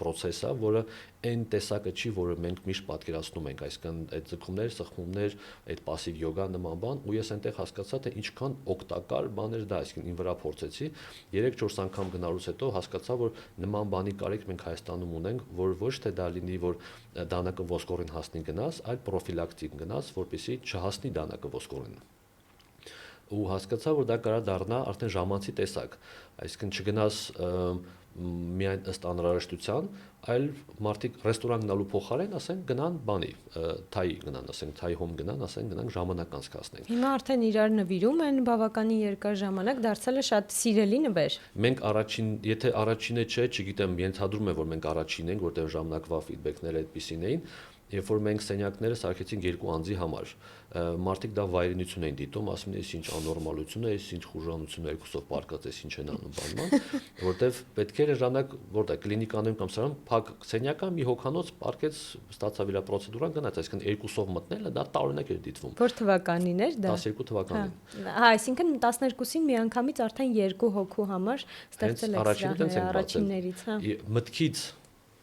process է, որը այն տեսակը չի, որը մենք միշտ պատկերացնում ենք, այսինքն այդ ձգումներ, սխմումներ, այդ пассив յոգա նման բան, ու ես այնտեղ հասկացա, թե ինչքան օգտակար բան էր դա, այսինքն ին վրա փորձեցի, 3-4 անգամ գնալուց հետո հասկացա, որ նման բանի կարիք մենք Հայաստանում ունենք, որ ոչ թե դա լինի, որ դանակը ոսկորին հասնի գնաս, այլ պրոֆիլակտիկ գնաս, որպեսզի չհասնի դանակը ոսկորին։ Ու հասկացա, որ դա կարա դառնա արդեն ժամանցի տեսակ, այսինքն չգնաս միայն ըստ անհրաժեշտության, այլ մարդիկ ռեստորան գնալու փոխարեն ասեն գնան բանի, թայի գնան, ասենք թայի հոմ գնան, ասեն գնանք ժամանակ անցկացնենք։ Հիմա արդեն իրար նվիրում են բավականին երկար ժամանակ, դարձել է շատ սիրելի նվեր։ Մենք եթե առաջինը չէ, չգիտեմ, ենթադրում եմ, որ մենք առաջին ենք, որտեղ ժամանակվա ֆիդբեքները այդպիսին էին, երբ որ մենք սենյակները սարքեցինք 2 անձի համար, մարդիկ դա վայրենություն էին դիտում, ասում են, այս ինչ աննորմալություն է, այս ինչ խուժանություն է, երկուսով պարկած էս ինչ են անում բանման, որտեվ պետք էր ժամանակ, որտեղ կլինիկանում կամ սրան, փակ սենյակա մի հոգանոց պարկեց, ստացավ իր պրոցեդուրան գնաց, այսինքն երկուսով մտնելը դա տարօրինակ էր դիտվում։ Որ թվականին էր դա։ 12 թվականին։ Հա, այսինքն 12-ին միանգամից արդեն 2 հոգու համար ստեղծել եք սրահները առաջիններից, հա։ Մտքից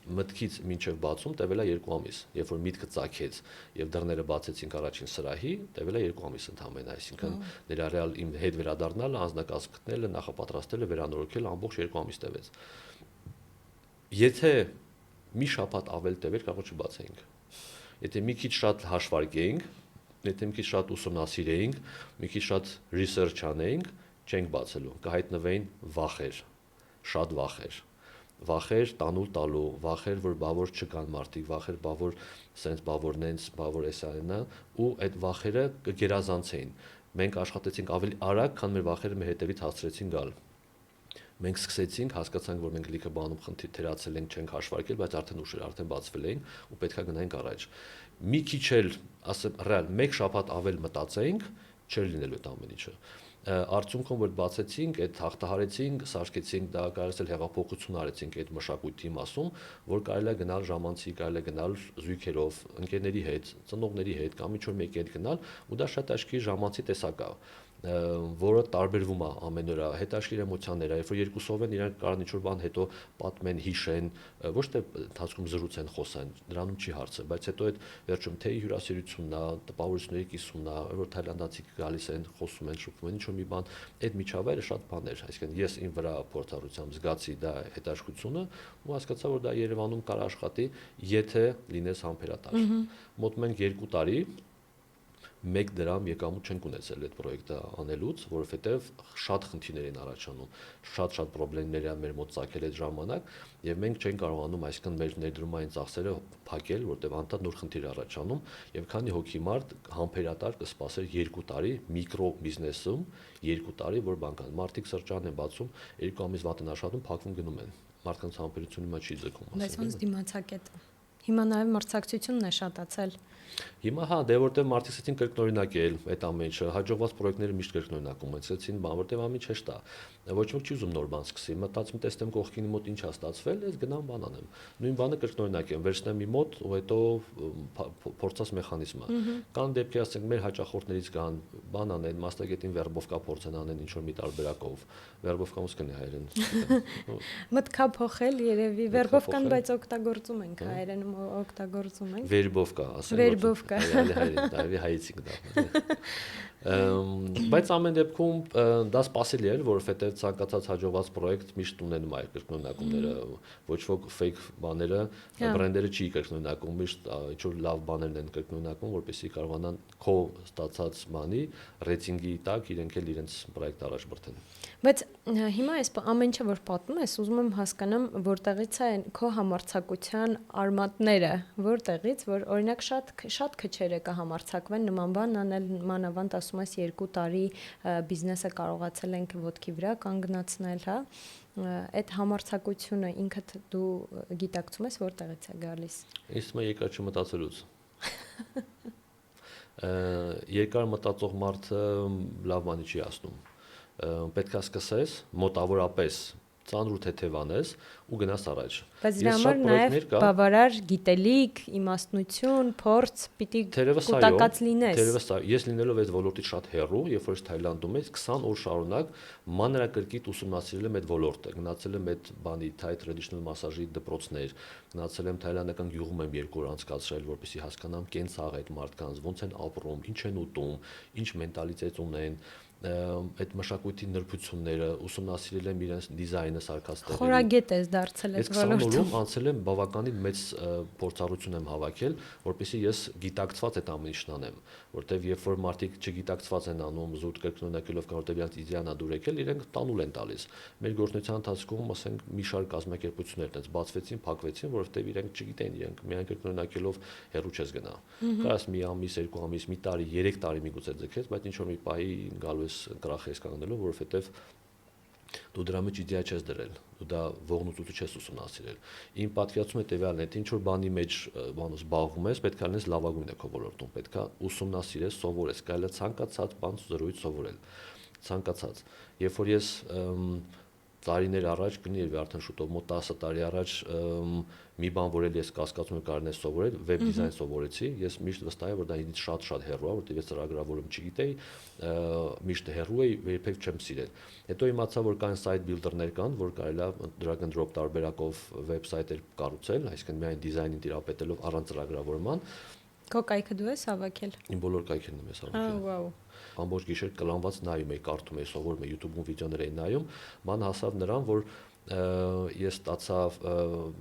մտքից մինչև բացում տևել է 2 ամիս, երբ որ միտքը ծագեց եւ դռները բացեցինք առաջին սրահի, տևել է 2 ամիս ընդամենը, այսինքն ներառյալ իմ հետ վերադառնալը, անձնակազմ գտնելը, նախապատրաստելը, վերանորոգելը ամբողջ 2 ամիս տևեց։ Եթե մի շաբաթ ավել տևեր, կարող չբացեինք։ Եթե մի քիչ շատ հաշվարկեինք, եթե մի քիչ շատ ուսումնասիրեինք, մի քիչ շատ research անեինք, չենք բացելու, կհայտնվեին վախեր, շատ վախեր տանուլ տալու, վախեր, որ բավոր չկան մարդիկ, վախեր, բավոր սենց բավորնենց, բավոր էսայնա, ու այդ վախերը կգերազանցեին։ Մենք աշխատեցինք ավելի արագ, քան մեր վախերը մեր հետևից հասցրեցին գալ։ Մենք սկսեցինք, հասկացանք, որ մենք լիքը բանում խնդիր թերացել ենք, չենք հաշվարկել, բայց արդեն ուշ էր, արդեն բացվել էին ու պետքա գնայինք առաջ։ Մի քիչ էլ, ասեմ, ռեալ 1 շաբաթ ավել մտածեինք, չէր լինելու այդ ամեն ինչը։ Արդյունքում որ բացեցինք, այդ հաղթահարեցինք, սարքեցինք, դա կարելի է հեղափոխություն արեցինք այդ մշակույթի մասում, որ կարելի է գնալ ժամանցի, կարելի է գնալ զույգերով, ընկերների հետ, ծնողների հետ կամ ինչ-որ մեկի հետ գնալ, ու դա շատ աչքի ժամանցի տեսակ է, որը տարբերվում է ամեն օր, հետաքրքիր էմոցիաներ, երբ որ երկուսով են, իրանք կարող ինչ-որ բան հետո պատմեն, հիշեն, ոչ թե ընթացքում զրուցեն, խոսեն, դրանում չի հարցը, բայց հետո այդ վերջում թե հյուրասիրությունն է, տպավորությունների կիսումն է, որ թայլանդացիք գալիս են, խոսում են, շփվում են, ինչ-որ մի բան, այդ միջավայրը շատ բան էր, այսինքն ես իմ վրա փորձառությամբ զգացի դա հետաքրքրությունը ու հասկացա, որ դա Երևանում կարող աշխատի, եթե լինես համբերատար։ Մոտ մենք 2 տարի 1 դրամ եկամուտ չենք ունեցել այդ պրոյեկտը անելուց, որովհետև շատ խնդիրներ են առաջանում, շատ խնդիրներ են մեր մոտ ցակել այդ ժամանակ, եւ մենք չենք կարողանում, այսինքն մեր ներդրումային ծախսերը փակել, որտեղ անդադ նոր խնդիր առաջանում, եւ քանի հոգի մարդ համբերատար կսպասեր 2 տարի միկրո բիզնեսում, 2 տարի, որ բան կան, մարդիկ սրճարան են բացում, 2 ամիս վատ են աշխատում, փակվում գնում են, մարդկանց համբերությունը մա չի ձգում, Բայց ոնց դիմացակետը։ Հիմա նաև մրցակցությունն է շատացել։ Հիմա հա, դե որտեղ մարդիկ սկսեցին կրկնօրինակել այդ ամեն ինչը, հաջողված պրոյեկտները միշտ կրկնօրինակում են, սկսեցին բան, որտեղ ամեն ինչ հեշտ է։ Ոչ ոք չի ուզում նոր բան սկսի, մտածում տեսնեմ կողքին մոտ ինչ է ստացվել, ես գնամ բան անեմ։ Նույն բանը կրկնօրինակեմ, վերցնեմ մի մոտ ու հետո փորձած մեխանիզմը։ Կան դեպքեր, ասենք մեր հաճախորդներից կան, բան անեն, մասնագետին վերբովկա փորձեն անեն ինչ որ մի տարբերակով։ Վերբովկա ոնց կնի հայերեն։ Մտքա փոխել երևի վերբովկան, բայց օգտագործում ենք հայերենում օգտագործում ենք։ Վերբովկա, ասենք։ Վերբովկա։ Այլ հայեցիկ դա։ Բայց ամեն դեպքում դա սպասելի էր, որովհետև ցանկացած հաջողված պրոյեկտ միշտ ունենում է կրկնօրինակումները, ոչ ոք fake բաները, բրենդերը չի կրկնօրինակում, միշտ ինչ-որ լավ բաներն են կրկնօրինակում, որպեսզի կարողանան քո ստացած բանի ռեյտինգի տակ իրենք էլ իրենց պրոյեկտ առաջ բրթեն։ Բայց հիմա այս ամեն ինչը որ պատմում ես, ուզում եմ հասկանամ, որտեղից է քո համարձակության արմատները, որտեղից, որ օրինակ շատ քչերը կհամարձակվեն նման բան անել, մանավանդ ասում ես 2 տարի բիզնեսը կարողացել ենք ոտքի վրա կանգնացնել, հա։ Այդ համարձակությունը ինքդ դու գիտակցում ես որտեղից է գալիս։ Իսկ մա երկար չմտածելուց։ Երկար մտածող մարդը լավ բանի չի ասնում։ Պետք է սկսես մոտավորապես ծանր ու թեթև անես ու գնաս առաջ։ Բայց դրա համար նաև բավարար գիտելիք, իմաստնություն, փորձ պիտի կուտակած լինես։ Թերևս ես լինելով այդ ոլորտից շատ հեռու, երբ որ Թայլանդում եմ 20 օր շարունակ մանրակրկիտ ուսումնասիրել եմ այդ ոլորտը, գնացել եմ այդ բանի Thai traditional massage-ի դպրոցներ, գնացել եմ թայլանդական գյուղում եմ 2 օր անցկացրել, որպեսզի հասկանամ կենցաղ այդ մարդկանց, ոնց են ապրում, ինչ են ուտում, ինչ մենտալիտետ ունեն, այդ մշակույթի նրբությունները, ուսումնասիրել եմ իրենց դիզայնը սարքած տեղերը։ Խորագետ ես դարձել այդ ոլորտում։ Անցել եմ բավականին մեծ փորձառություն եմ հավաքել, որպեսզի ես գիտակցված այդ ամեն ինչն անեմ, որտեվ երբ որ մարդիկ չգիտակցված են անում, զուտ կրկնօրինակելով կամ որտեվ իրանք իդեան դուր եկել, իրենք տանուլ են տալիս։ Մեր գործնության ընթացքում, ասենք, մի շարք կազմակերպություններ այդպես բացվեցին, փակվեցին, որովհետև իրենք չգիտեն, իրենք միայն կրկնօրինակելով հեռու չես գնա։ Կարաս մի ամիս, 2 ամիս, մի տարի, 3 տարի միգուցե ձգես, բայց ինչ որ մի պահի գալու կրախ ես կանգնելու, որովհետև դու դրա մեջ իդեա չես դրել, դու դա ողնուծուտու չես ուսումնասիրել։ Իմ պատկերացումը տևյալն է, թե ինչ որ բանի մեջ բանոց զբաղվում ես, պետք է լինես լավագույնը քո ոլորտում, պետք է ուսումնասիրես, սովորես, կարելի է ցանկացած բան զրույց սովորել, ցանկացած։ Երբ որ ես տարիներ առաջ գնի եւ արդեն շուտով մոտ 10 տարի առաջ մի բան, որ ես կասկածում եմ կարողանալ սովորել, վեբ դիզայն սովորեցի, ես միշտ վստահ եմ, որ դա ինձ շատ հեռու է, որտեղ ես ծրագրավորում չգիտեի, միշտ հեռու էի, երբեք չեմ սիրել։ Հետո իմացա, որ կան сайт բիլդերներ կան, որ կարելի է drag and drop տարբերակով վեբսայթեր կառուցել, այսինքն միայն դիզայնին տիրապետելով առանց ծրագրավորման։ Քո կայքը դու ես հավաքել։ Իմ բոլոր կայքերն եմ ես հավաքել։ Վաու։ Ամբողջ գիշեր կլանված նայում էի, կարդում էի, սովորում էի, YouTube-ում վիդեոներ էի նայում, ման հասավ նրան, որ ես ստացա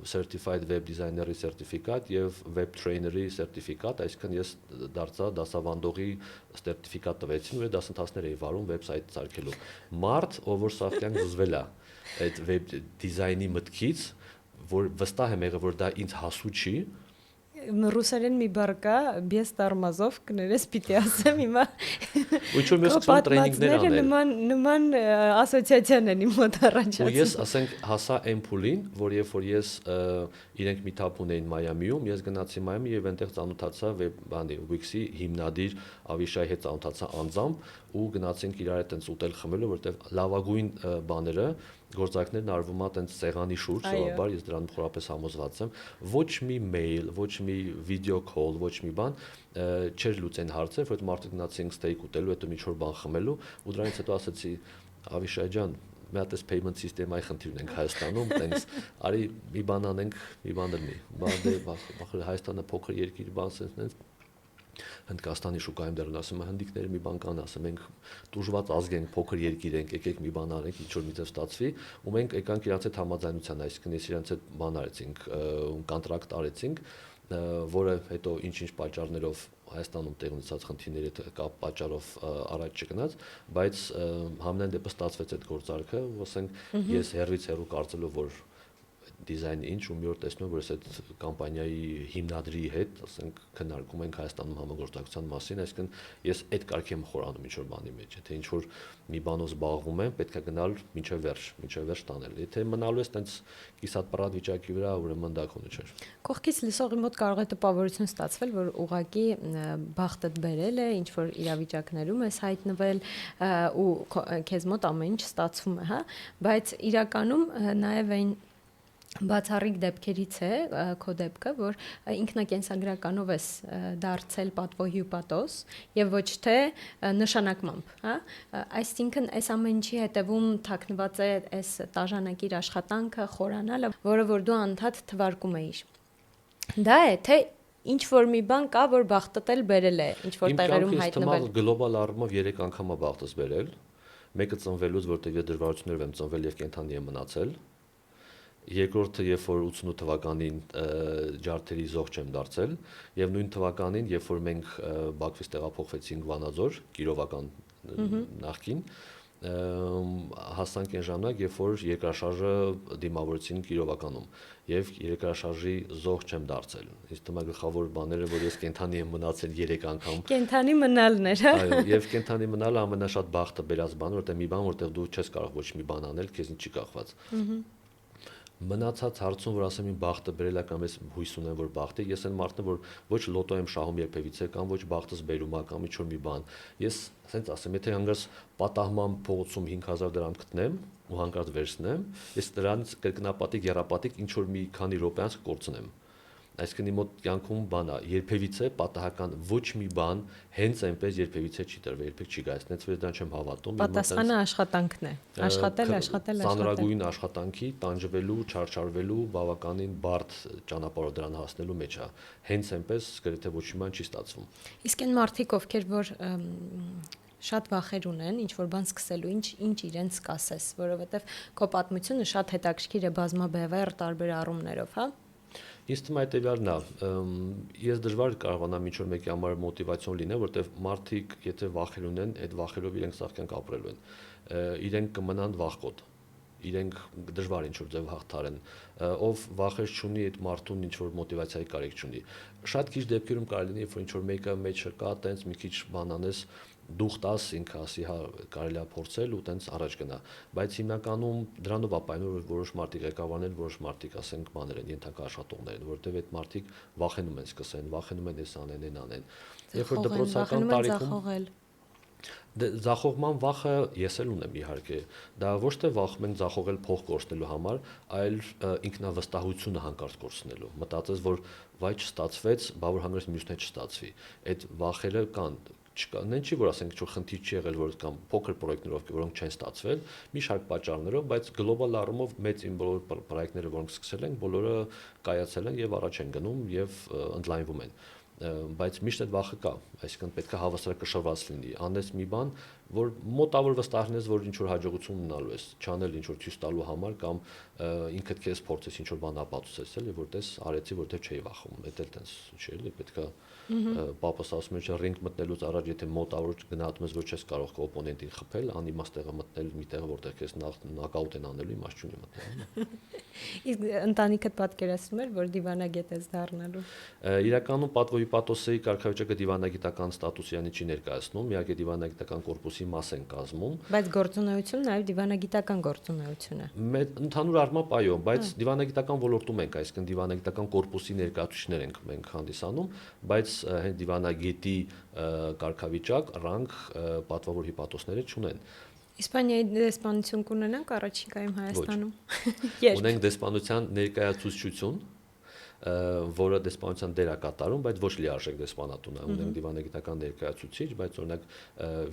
certified web designer-ի սերտիֆիկատ եւ web trainer-ի սերտիֆիկատ, այսինքն ես դարձա դասավանդողի սերտիֆիկատ տվեցին, ու դասընթացներ էի վարում վեբսայթ սարքելու։ Մարդ, ով որ սաղքյան զզվել է այդ web design-ի մտքից, որ վստահ եմ եղել, որ դա ինձ հասու չի, Ռուսերեն մի բառ կա, без тормозов, կներես պիտի ասեմ հիմա։ Ու ինչ-որ մյուս քսան տրեյնինգներ անել։ Նման ասոցիացիան են իմ մոտ առաջացել։ Ու ես ասենք հասա Ampoule-ին, որ երբ որ ես իրենք meet-up ունեին Մայամիում, ես գնացի Մայամի եւ այնտեղ ծանոթացա Wix-ի հիմնադիր Ավիշայի հետ ծանոթացա անձամբ ու գնացինք իրար հետ այնց ուտել խմելու, որտեղ լավագույն բաները գործարքներն արվում է տենց սեղանի շուրջ, սովորաբար ես դրան խորապես համոզված եմ, ոչ մի մեյլ, ոչ մի վիդեո քոլ, ոչ մի բան չէր լուծեն հարցեր, որ մարդիկ գնացին ստեյք ուտելու, հետո մի չոր բան խմելու, ու դրանից հետո ասացի Ավիշայ ջան, մի հատ էս payment system-ի խնդիր ունենք Հայաստանում, տենց արի մի բան անենք, մի բան դրնի։ Բան Հայաստանը փոքր երկիր, բան sense Հնդկաստանի շուկայում դեռ ասում եմ հնդիկները մի բան կան, ասում ենք դժվար ազգ ենք, փոքր երկիր ենք, եկեք մի բան արենք, ինչ որ միտեղ ստացվի, ու մենք եկանք իրանց հետ համաձայնության, այսինքն ես իրանց հետ բան արեցինք, կոնտրակտ արեցինք, որը հետո ինչ-ինչ պատճառներով Հայաստանում տեղ ունեցած խնդիրների կապ պատճառով առաջ չգնաց, բայց համենայն դեպս ստացվեց այդ գործարքը, ու ասենք ես հերվից հեռու կարծելով, որ դիզայն ինչ ու մի օր տեսնում որ այս այդ կամպանիայի հիմնադրի հետ, ասենք քննարկում ենք Հայաստանում համագործակցության մասին, այսինքն ես այդ կարգի եմ խորանում ինչ որ բանի մեջ, եթե ինչ որ մի բանով զբաղվում եմ, պետք է գնալ մինչև վերջ տանել։ Եթե մնալու ես տենց կիսատ-պռատ վիճակի վրա, ուրեմն դա քոնը չէ։ Կողքից լսողի մոտ կարող է տպավորություն ստացվել, որ ուղակի բախտդ բերել է, ինչ որ իրավիճակներում ես հայտնվել ու քեզ մոտ ամեն ինչ ստացվում է, հա, բայց իրականում նաև այն բացառիկ դեպքերից է քո դեպքը, որ ինքնակենսագրականով ես դարձել պատվոհյուպատոս եւ ոչ թե նշանակմամբ, հա, այսինքն այս ամեն ինչի հետևում թաքնված է այս տաժանակիր աշխատանքը, խորանալը, որը որ դու անդադ թվարկում էիր։ Դա է, թե ինչ որ մի բան կա, որ բախտդ էլ բերել է, ինչ որ տեղերում հայտնվել։ Իմ գլոբալ առումով 3 անգամ է բախտս բերել։ Մեկը ծնվելուց, որտեղ ես դժվարություններով եմ ծնվել եւ կենթանի եմ մնացել։ Երկրորդը, երբ որ 88 թվականին ջարդերի զոհ չեմ դարձել, եւ նույն թվականին, երբ որ մենք Բաքվից տեղափոխվեցինք Վանաձոր, Կիրովական նախկին, հասանք այն ժամանակ, երբ որ երկրաշարժը դիմավորեցին Կիրովականում եւ երկրաշարժի զոհ չեմ դարձել։ Իսկ թվում է գլխավոր բաները, որ ես կենթանի եմ մնացել 3 անգամ։ Կենթանի մնալն էր, հա։ Այո, եւ կենթանի մնալը ամենաշատ բախտը բերած բանը, որտեղ մի բան, որտեղ դու չես կարող ոչ մի բան անել, քեզնից չի կախված։ Մնացած հարցում, որ ասեմ իմ բախտը բերել է կամ ես հույս ունեմ, որ բախտի, ես այն մարդն եմ, որ ոչ լոտո եմ շահում երբևիցե կամ ոչ բախտս բերում է կամ ինչ-որ մի բան։ Ես ասենց ասեմ, եթե հանգած պատահման փողոցում 5000 դրամ գտնեմ ու հանկարծ վերցնեմ, ես դրանից կրկնապատիկ, եռապատիկ ինչ-որ մի քանի րոպե անց կկորցնեմ։ Այսինքն իմ մոտ կյանքում բան է, երբևիցե պատահական ոչ մի բան հենց այնպես երբևիցե չի տրվել, երբեք չի գա, այսինքն ես դրան չեմ հավատում։ Պատասխանը աշխատանքն է։ Աշխատել։ Ծանրագույն աշխատանքի, տանջվելու, չարչարվելու, բավականին բարդ ճանապարհով դրան հասնելու մեջ է։ Հենց այնպես գրեթե ոչ մի բան չի ստացվում։ Իսկ այն մարդիկ, ովքեր որ շատ վախեր ունեն, ինչ որ բան սկսելու, ինչ իրենց կասես, որովհետև քո պատմությունը շատ հետաքրքիր է բազմաբևեռ տարբեր առումներով, հա։ Ինձ թվում է հետևյալն է, ես դժվար կարողանամ ինչ-որ մեկի համար մոտիվացիոն լինել, որտեղ մարդիկ, եթե վախեր ունեն, այդ վախերով իրենք սաղ կյանք ապրելու են, իրենք կմնան վախկոտ, իրենք դժվար ինչ-որ ձև հաղթարեն, ով վախեր չունի, այդ մարդուն ինչ-որ մոտիվացիայի կարիք չունի։ Շատ քիչ դեպքերում կարելի լինի, որ ինչ-որ մեկը մեջը կա, տենց մի քիչ բան անես, դուխ տաս ինքը ասի, հա, կարելի է փորձել ու տենց առաջ գնա, բայց հիմնականում դրանով ապայնում որ որոշ մարդիկ ղեկավարներ, որոշ մարդիկ ասենք բաներ են, ենթակա աշխատողներ են, որովհետև այդ մարդիկ վախենում են սկսեն, վախենում են էս անեն, այն անեն։ Երբ որ դպրոցական տարիքում Ձախողման վախը ես էլ ունեմ իհարկե։ Դա ոչ թե վախում ենք ձախողել փող կորցնելու համար, այլ ինքնավստահությունը հանկարծ կորցնելու։ Մտածես, որ վայ չստացվեց, բա որ հանգրած մյուսն էլ չստացվի։ Այդ վախերը կան։ Չկա, նեն չի որ ասենք ինչ-որ խնդիր չի եղել, որ կամ փոքր պրոյեկտներով, որոնք չեն ստացվել, մի շարք պատճառներով, բայց գլոբալ առումով մեծ իմ բոլոր պրոյեկտները, որոնք սկսել ենք, բոլորը կայացել են եւ առաջ են գնում եւ ընդլայնվում են, բայց միշտ այդ վախը կա, այսինքն պետք է հավասարակշռված լինի, անես մի բան, որ մոտավոր վստահ որ ինչ որ հաջողություն ունենալու ես, չանել ինչ որ ցույց տալու համար կամ ինքդ քեզ փորձես ինչ որ բան ապացուցես, էլի որտես արեցի, որտեղ չէի վախում, դա էլ տենց չի էլի, պետք է պապաս ասում է ռինգ մտնելուց առաջ եթե մոտավոր գնահատում ես, որ չես կարող քո օպոնենտին խփել, անիմաստ տեղը մտնել մի տեղը, որտեղ քեզ նոկաուտ են անելու, իմաստ չունի մտնել։ Իսկ ընտանիքդ պատկերացնում էր, որ դիվանագետ ես դառնալու։ Իրականում պատվոյպատոսի կարգավիճակը դիվանագիտական ստատուս իրանի չի ներկայացնում, իհարկե դիվանագիտական կորպուսի մաս են կազմում։ Բայց գործունեությունը նաև դիվանագիտական գործունեություն է։ Ընդհանուր առմամբ այո, բայց դիվանագիտական ոլորտում ենք, այսինքն դիվանագիտական կորպուսի ներկայացուցիչներ ենք մենք հանդիսանում, բայց հենց դիվանագետի կարգավիճակ, ռանգ պատվավոր հիպատոսները չունեն։ Իսպանիայի դեսպանություն կունենանք առաջիկայում Հայաստանում։ Ունենք դեսպանության ներկայացուցչություն, որը դեսպանության դեր է կատարում, բայց ոչ լիարժեք դեսպանատուն է, ունենք դիվանագիտական ներկայացուցիչ, բայց օրինակ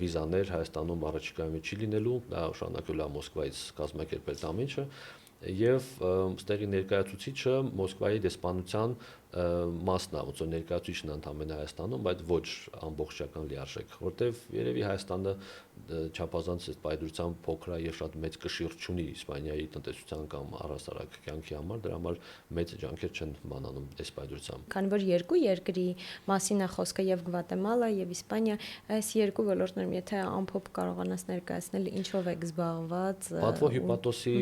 վիզաներ Հայաստանում առաջիկայում չի լինելու, դա շարունակելու է Մոսկվայից կազմակերպել ամեն ինչը, եւ ստեղի ներկայացուցիչը Մոսկվայի դեսպանության մասն է, ոնց որ ներկայացուցիչն ընդամենը Հայաստանում, բայց ոչ ամբողջական լիարժեք, որտեվ երևի Հայաստանը չափազանց այդ պայծրությամբ փոքր է եւ շատ մեծ կշիռ չունի Իսպանիայի տնտեսության կամ առհասարակ կյանքի համար, դրա համար մեծ ջանքեր չեն բանանում այս պայծրությամբ։ Քանի որ երկու երկրի մասին է խոսքը եւ Գվատեմալա եւ Իսպանիա, այս երկու ոլորտներում եթե ամփոփ կարողանաս ներկայացնել ինչով եք զբաղված։ Պատվո հիպատոսի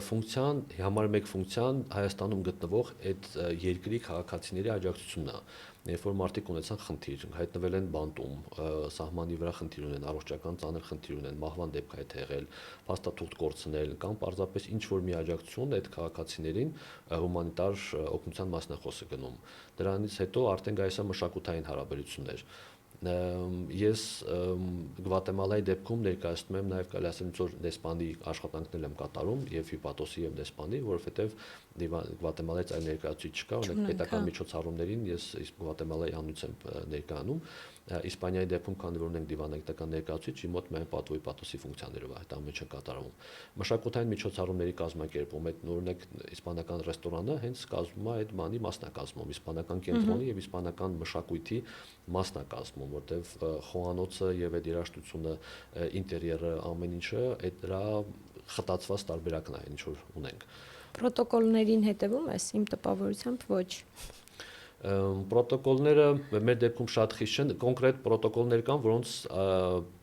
ֆունկցիան, համար մեկ ֆունկցիան Հայաստանում գտնվող այդ երկրի քաղաքացիների աջակցությունն է։ Երբ որ մարդիկ ունեցան խնդիր, հայտնվել են բանտում, սահմանի վրա խնդիր ունեն, առողջական ծանր խնդիր ունեն, մահվան դեպք է եղել, փաստաթուղթ կորցնել կամ պարզապես ինչ որ մի աջակցություն այդ քաղաքացիներին հումանիտար օգնության մասն է խոսքը գնում։ Դրանից հետո արդեն գայս է մշակութային հարաբերություններ։ Ես Գվատեմալայի դեպքում ներկայացնում եմ նաև կարելի ասել որ դեսպանի աշխատանքներ եմ կատարում եւ հիպատոսի եւ դեսպանի, որովհետեւ Գվատեմալայից այլ ներկայացուցիչ չկա, օրինակ պետական միջոցառումներին ես Գվատեմալայի անունից եմ ներկայանում, Իսպանիայի դեպքում քանի որ ունենք դիվանագիտական ներկայացուցիչ, մոտ միայն պատվոյպատոսի ֆունկցիաներով այդ ամենը կատարվում։ Մշակութային միջոցառումների կազմակերպում, այդ օրինակ իսպանական ռեստորանը հենց կազմում է այդ բանի մասն է կազմում, իսպանական կենտրոնի եւ իսպանական մշակույթի մասն է կազմում, որտեվ խոհանոցը եւ այդ երաժշտությունը, ինտերիերը, ամեն ինչը այդ դրա խտացված տարբերակն է, ինչ որ ունենք։ Պրոտոկոլներին հետևում ես, իմ տպավորությամբ ոչ։ Պրոտոկոլները մեր դեպքում շատ խիստ չեն, կոնկրետ պրոտոկոլներ կան, որոնց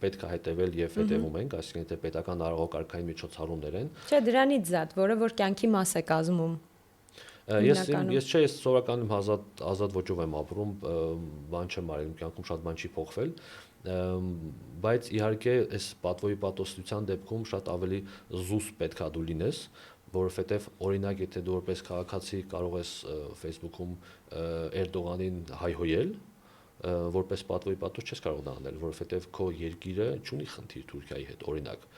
պետք է հետևել եւ հետևում ենք, այսինքն թե պետական արարողակարգային միջոցառումներ են։ Չէ, դրանից զատ, որը որ կյանքի մաս է կազմում։ Ես սովորականում ազատ ոճով եմ ապրում, բան չեմ արել, իմ կյանքում շատ բան չի փոխվել, բայց իհարկե այս պատվոյի պատոսության դեպքում շատ ավելի զուսպ պետք է դու լինես, որովհետև օրինակ եթե դու որպես քաղաքացի կարող ես Facebook-ում Էրդողանին հայհոյել, որպես պատվոյի պատոս չես կարող դա անել, որովհետև քո երկիրը չունի խնդիր Թուրքիայի հետ, օրինակ,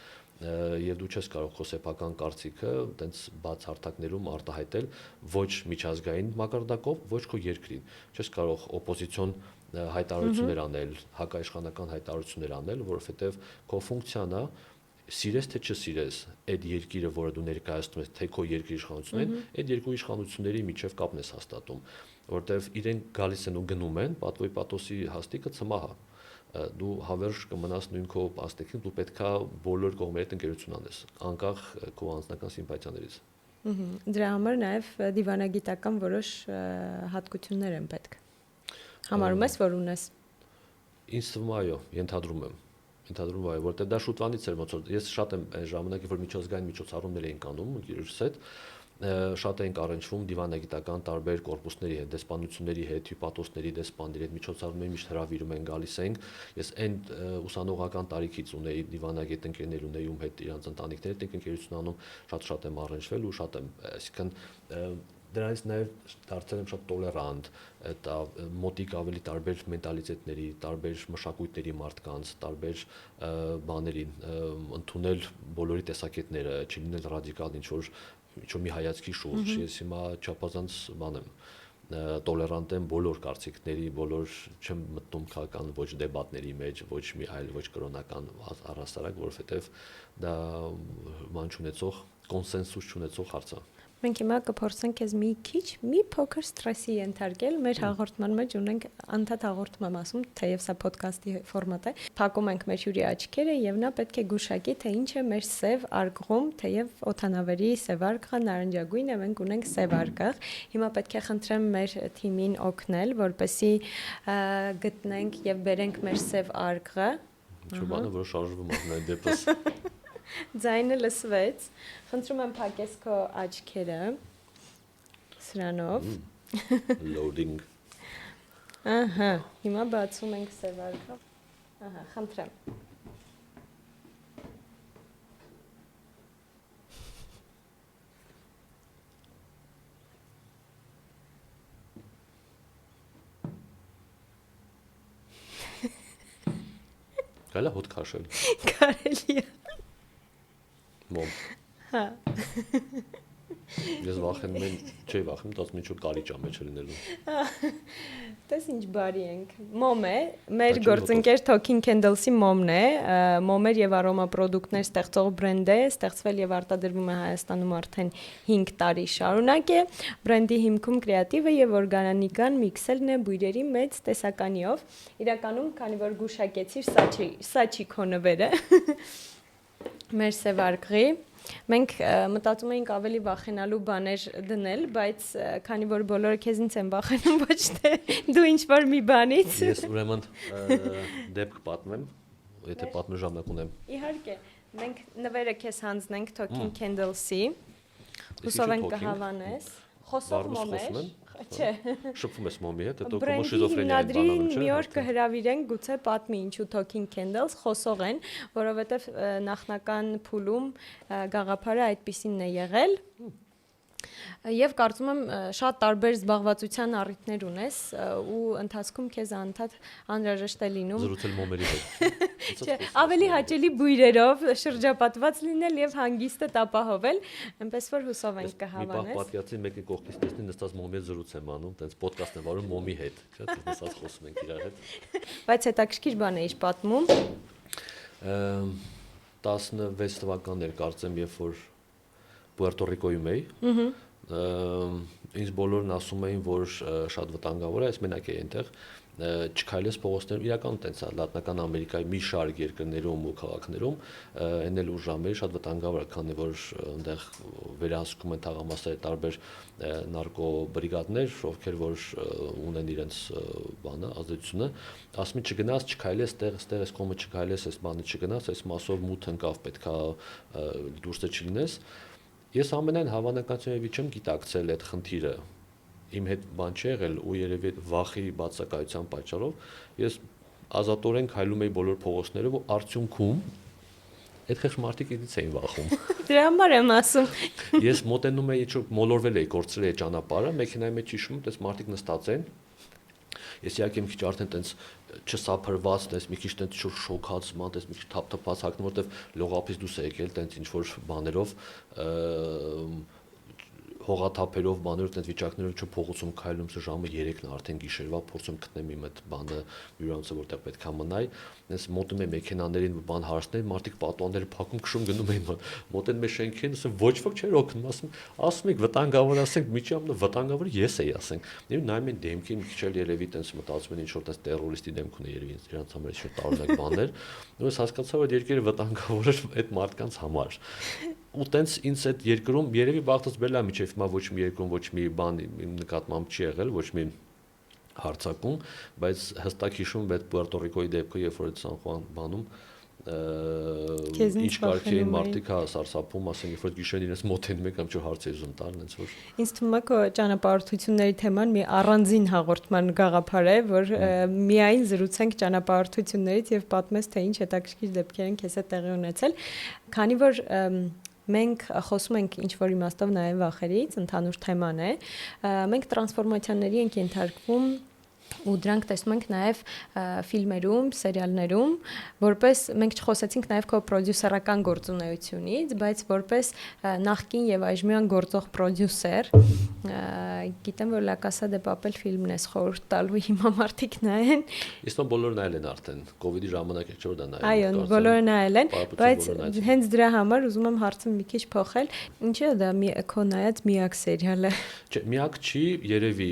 եւ դու չես կարող քո սեփական կարծիքը տենց բաց հարթակներում արտահայտել ոչ միջազգային մակարդակով, ոչ քո երկրին։ Չես կարող օպոզիցիոն հայտարարություններ անել, հակաիշխանական հայտարարություններ անել, որովհետև քո ֆունկցիան է սիրես թե չսիրես այդ երկիրը, որը դու ներկայացնում ես, թե քո երկրի իշխանությունն են, այդ երկու իշխանությունների միջև կապն ես հաստատում, որտեվ իրենք գալիս են ու գնում են, պատվոյի պատոսի հաստիկը ցմահ է։ Դու հավերժ կմնաս նույն քո աստիքին, դու պետքա բոլոր կողմերից ընկերություն անես, անկախ քո անձնական սիմպաթիաներից։ Դրա համար նաև դիվանագիտական որոշ հատկություններ են պետք։ Համարում ես, որ ունես։ Ինձ թվում է, այո, ենթադրում այո, որտեղ դա շուտվանից էր ոնց որ ես շատ եմ այն ժամանակ, որ միջազգային միջոցառումներ էինք անում գիրուս հետ, շատ էինք առնչվում դիվանագիտական տարբեր կորպուսների հետ, դեսպանությունների հետ, հյուպատոսների, դեսպանների հետ միջոցառումների միշտ հրավիրում են գալիս ենք։ Ես այն ուսանողական տարիքից ունեի դիվանագետ ընկերներ ունեի, ում հետ իրանց ընտանիքների հետ ենք ընկերություն անում, շատ եմ առնչվել ու շատ եմ, այսինքն դրանից նաև դարձել եմ շատ տոլերանտ, դա մոտիկ ավելի տարբեր մենտալիտետների, տարբեր մշակույթների մարդկանց, տարբեր բաների, ընդունել բոլորի տեսակետները, չլինել ռադիկալ ինչ-որ մի հայացքի շուրջ։ Ես հիմա չափազանց բան եմ տոլերանտ եմ բոլոր կարծիքների, բոլոր չեմ մտնում քաղաքական ոչ դեբատների մեջ, ոչ մի այլ ոչ կրոնական առհասարակ, որովհետև դա բան չունեցող, կոնսենսուս չունեցող հարց է։ Մենք հիմա կփորձենք քեզ մի փոքր սթրեսի ենթարկել։ Մեր հաղորդման մեջ ունենք անդադ հաղորդում եմ ասում, թեև սա ոդքասթի ֆորմատ է։ Փակում ենք մեր հյուրի աչքերը եւ նա պետք է գուշակի, թե ինչ է մեր սև արգղում, թեև օթանավերի սև արգղը նարնջագույն է, մենք ունենք սև արգղ։ Հիմա պետք է խնդրեմ մեր թիմին օգնել, որպեսզի գտնենք եւ բերենք մեր սև արգղը։ Ինչ-որ բանը, որը շարժվում է այդ դեպս։ Ձայնը լսվեց։ Խնդրում եմ փակես քո աչքերը սրանով։ Loading։ Ահա, հիմա բացում ենք սև արգղը։ Ահա, խնդրեմ։ Կարելի է հոտ քաշել։ Կարելի է։ Մոմ։ Հա։ Ես վախենում եմ, չէի վախենում, դասում ինչ-որ կարիճ է մեջ լինելու։ Տես ինչ բարի ենք։ Մոմ է, մեր գործընկեր Talking Candles-ի մոմն է, մոմեր եւ արոմա պրոդուկտներ ստեղծող բրենդ է, ստեղծվել եւ արտադրվում է Հայաստանում արդեն 5 տարի շարունակ է։ Բրենդի հիմքում կրեատիվը եւ օրգանիկան միքսելն է բույրերի մեծ տեսականիով։ Իրականում, քանի որ գուշակեցիր, սա չի քո նվերը։ Մեր սև արգղի մենք մտածում էինք ավելի վախենալու բաներ դնել, բայց քանի որ բոլորը քեզնից են վախենում, ոչ թե դու ինչ-որ մի բանից։ Ես ուրեմն դեպք պատմեմ, եթե պատմի ժամանակ ունեմ։ Իհարկե, մենք նվերը քեզ հանձնենք Talking Candles-ի։ Հուսով ենք կհավանես։ Խոսող մոմեր։ Չէ։ Շփվում ես մոմի հետ, հետո Բրենդի շիզոֆրենիա այդ բանալու չէ։ մի օր կհրավիրենք, գուցե պատմի ինչու Talking Candles խոսող են, որովհետև նախնական փուլում գաղափարը այդպիսինն է եղել։ Եվ կարծում եմ շատ տարբեր զբաղվածության առիթներ ունես ու ընթացքում քեզ անդադ անհրաժեշտ է լինում զրուցել մոմերի հետ։ Չէ, ավելի հաճելի բույրերով շրջապատված լինել եւ հանգիստը ապահովել, այնպես որ հուսով ենք կհավանես։ Մի պահ պատկացի մեկի կողքից տեսնի նստած մոմի հետ զրույց եմ անում, տենց ոդկաստ եմ վարում մոմի հետ, չէ՞, նստած խոսում ենք իրար հետ։ Բայց հետաքրքիր բան էիր պատմում։ 16 թվականներ կարծեմ, երբ որ Պուերտո Ռիկոյում էի։ Ինձ բոլորն ասում էին, որ շատ վտանգավոր է, ես մենակ էի այնտեղ, չքայլես փողոցներում, իրականում տենց է, Լատինական Ամերիկայի մի շարք երկրներում ու քաղաքներում, այն էլ ուժամերի շատ վտանգավոր է, քանի որ այնտեղ վերահսկում են թաղամասերի տարբեր նարկոբրիգադներ, ովքեր որ ունեն իրենց բանը, ազդեցությունը, ասում են չգնաս, չքայլես, ստեղ այս կողմը չքայլես, այս բանը չգնաս, այս մասով մութ ընկավ, պետքա դուրսը չլինես։ Ես ամենայն հավանականությունների չեմ գիտակցել այդ խնդիրը, իմ հետ բան չի եղել ու երևի վախի բացակայության պատճառով ես ազատորեն քայլում էի բոլոր փողոցներով ու արդյունքում այդ խեղճ մարդիկ ինձ էին վախում։ Դրա համար եմ ասում։ Ես մոտենում էի, ինչ-որ մոլորվել էի, կորցրել էի ճանապարհը, մեքենայի մեջ հիշում, տես մարդիկ նստած են։ Ես իհարկե մի քիչ արդեն տենց չսափրված, տես մի քիչ տենց շոկած, ման տես մի քիչ թափթփած հագնում, որտեվ լողափից դուրս է եկել տենց ինչ որ բաներով հողաթափերով, բաներով, տենց վիճակներով չու փողոցում քայլում, սա ժամը 3-ն է արդեն գիշերվա, փորձում գտնեմ իմ այդ բանը հյուրանոցը, որտեղ պետք է մնայի, այնպես մոտում եմ մեքենաներին, բան հարցնել, մարդիկ պատուհանները փակում, քշում գնում էին, մոտեն մեր շենքին, ասում ոչ ոք չէր օգնում, ասում եք վտանգավոր, ասենք, միջամը վտանգավոր ես էի, ասենք։ Եվ նայում են դեմքին, մի քիչ էլ երևի տենց մտածում են ինչ որ տենց տերորիստի դեմք ունի երևի իրանց համար ինչ-որ տարօրինակ բաներ, ու ես հասկացա, որ երկիրը վտանգավոր էր այդ մարդկանց համար։ Ու տենց ինձ այդ երկրում երևի բախտս բերել է միջև հիմա ոչ մի երկրում ոչ մի բան իմ նկատմամբ չի եղել, ոչ մի հարցակում, բայց հստակ հիշում այդ Պուերտո Ռիկոյի դեպքը, երբ որ այդ Սան Խուան բանում ինչ կարգի էին մարդիկ հա սարսափում, ասենք երբ որ գիշերին իրենց մոտենում եք, ինչ-որ հարց էր ուզում տալ, այնց որ Ինձ թվում է քո ճանապարհորդությունների թեման մի առանձին հաղորդման գաղափար է, որ միայն զրուցենք ճանապարհորդություններից եւ պատմես թե ինչ հետաքրքիր դեպքեր են քեզ հետ տեղի ունեցել, քանի որ մենք խոսում ենք ինչ-որ իմաստով նաև վախերից, ընդհանուր թեման է, մենք տրանսֆորմացիաների ենք ենթարկվում ու դրանք տեսնում ենք նաև ֆիլմերում, սերիալներում, որպես մենք չխոսեցինք նաև քո պրոդյուսերական գործունեությունից, բայց որպես նախկին եւ այժմյան գործող պրոդյուսեր, գիտեմ, որ La Casa de Papel ֆիլմն ես խորհուրդ տալու հիմա մարդիկ նայեն։ Իսկ բոլորը նայել են արդեն, COVID-ի ժամանակ չէ որ դա նայել։ Այո, բոլորը նայել են, բայց հենց դրա համար ուզում եմ հարցը մի քիչ փոխել։ Ինչի՞ է դա քո նայած միակ սերիալը։ Չէ, միակ չի, երևի,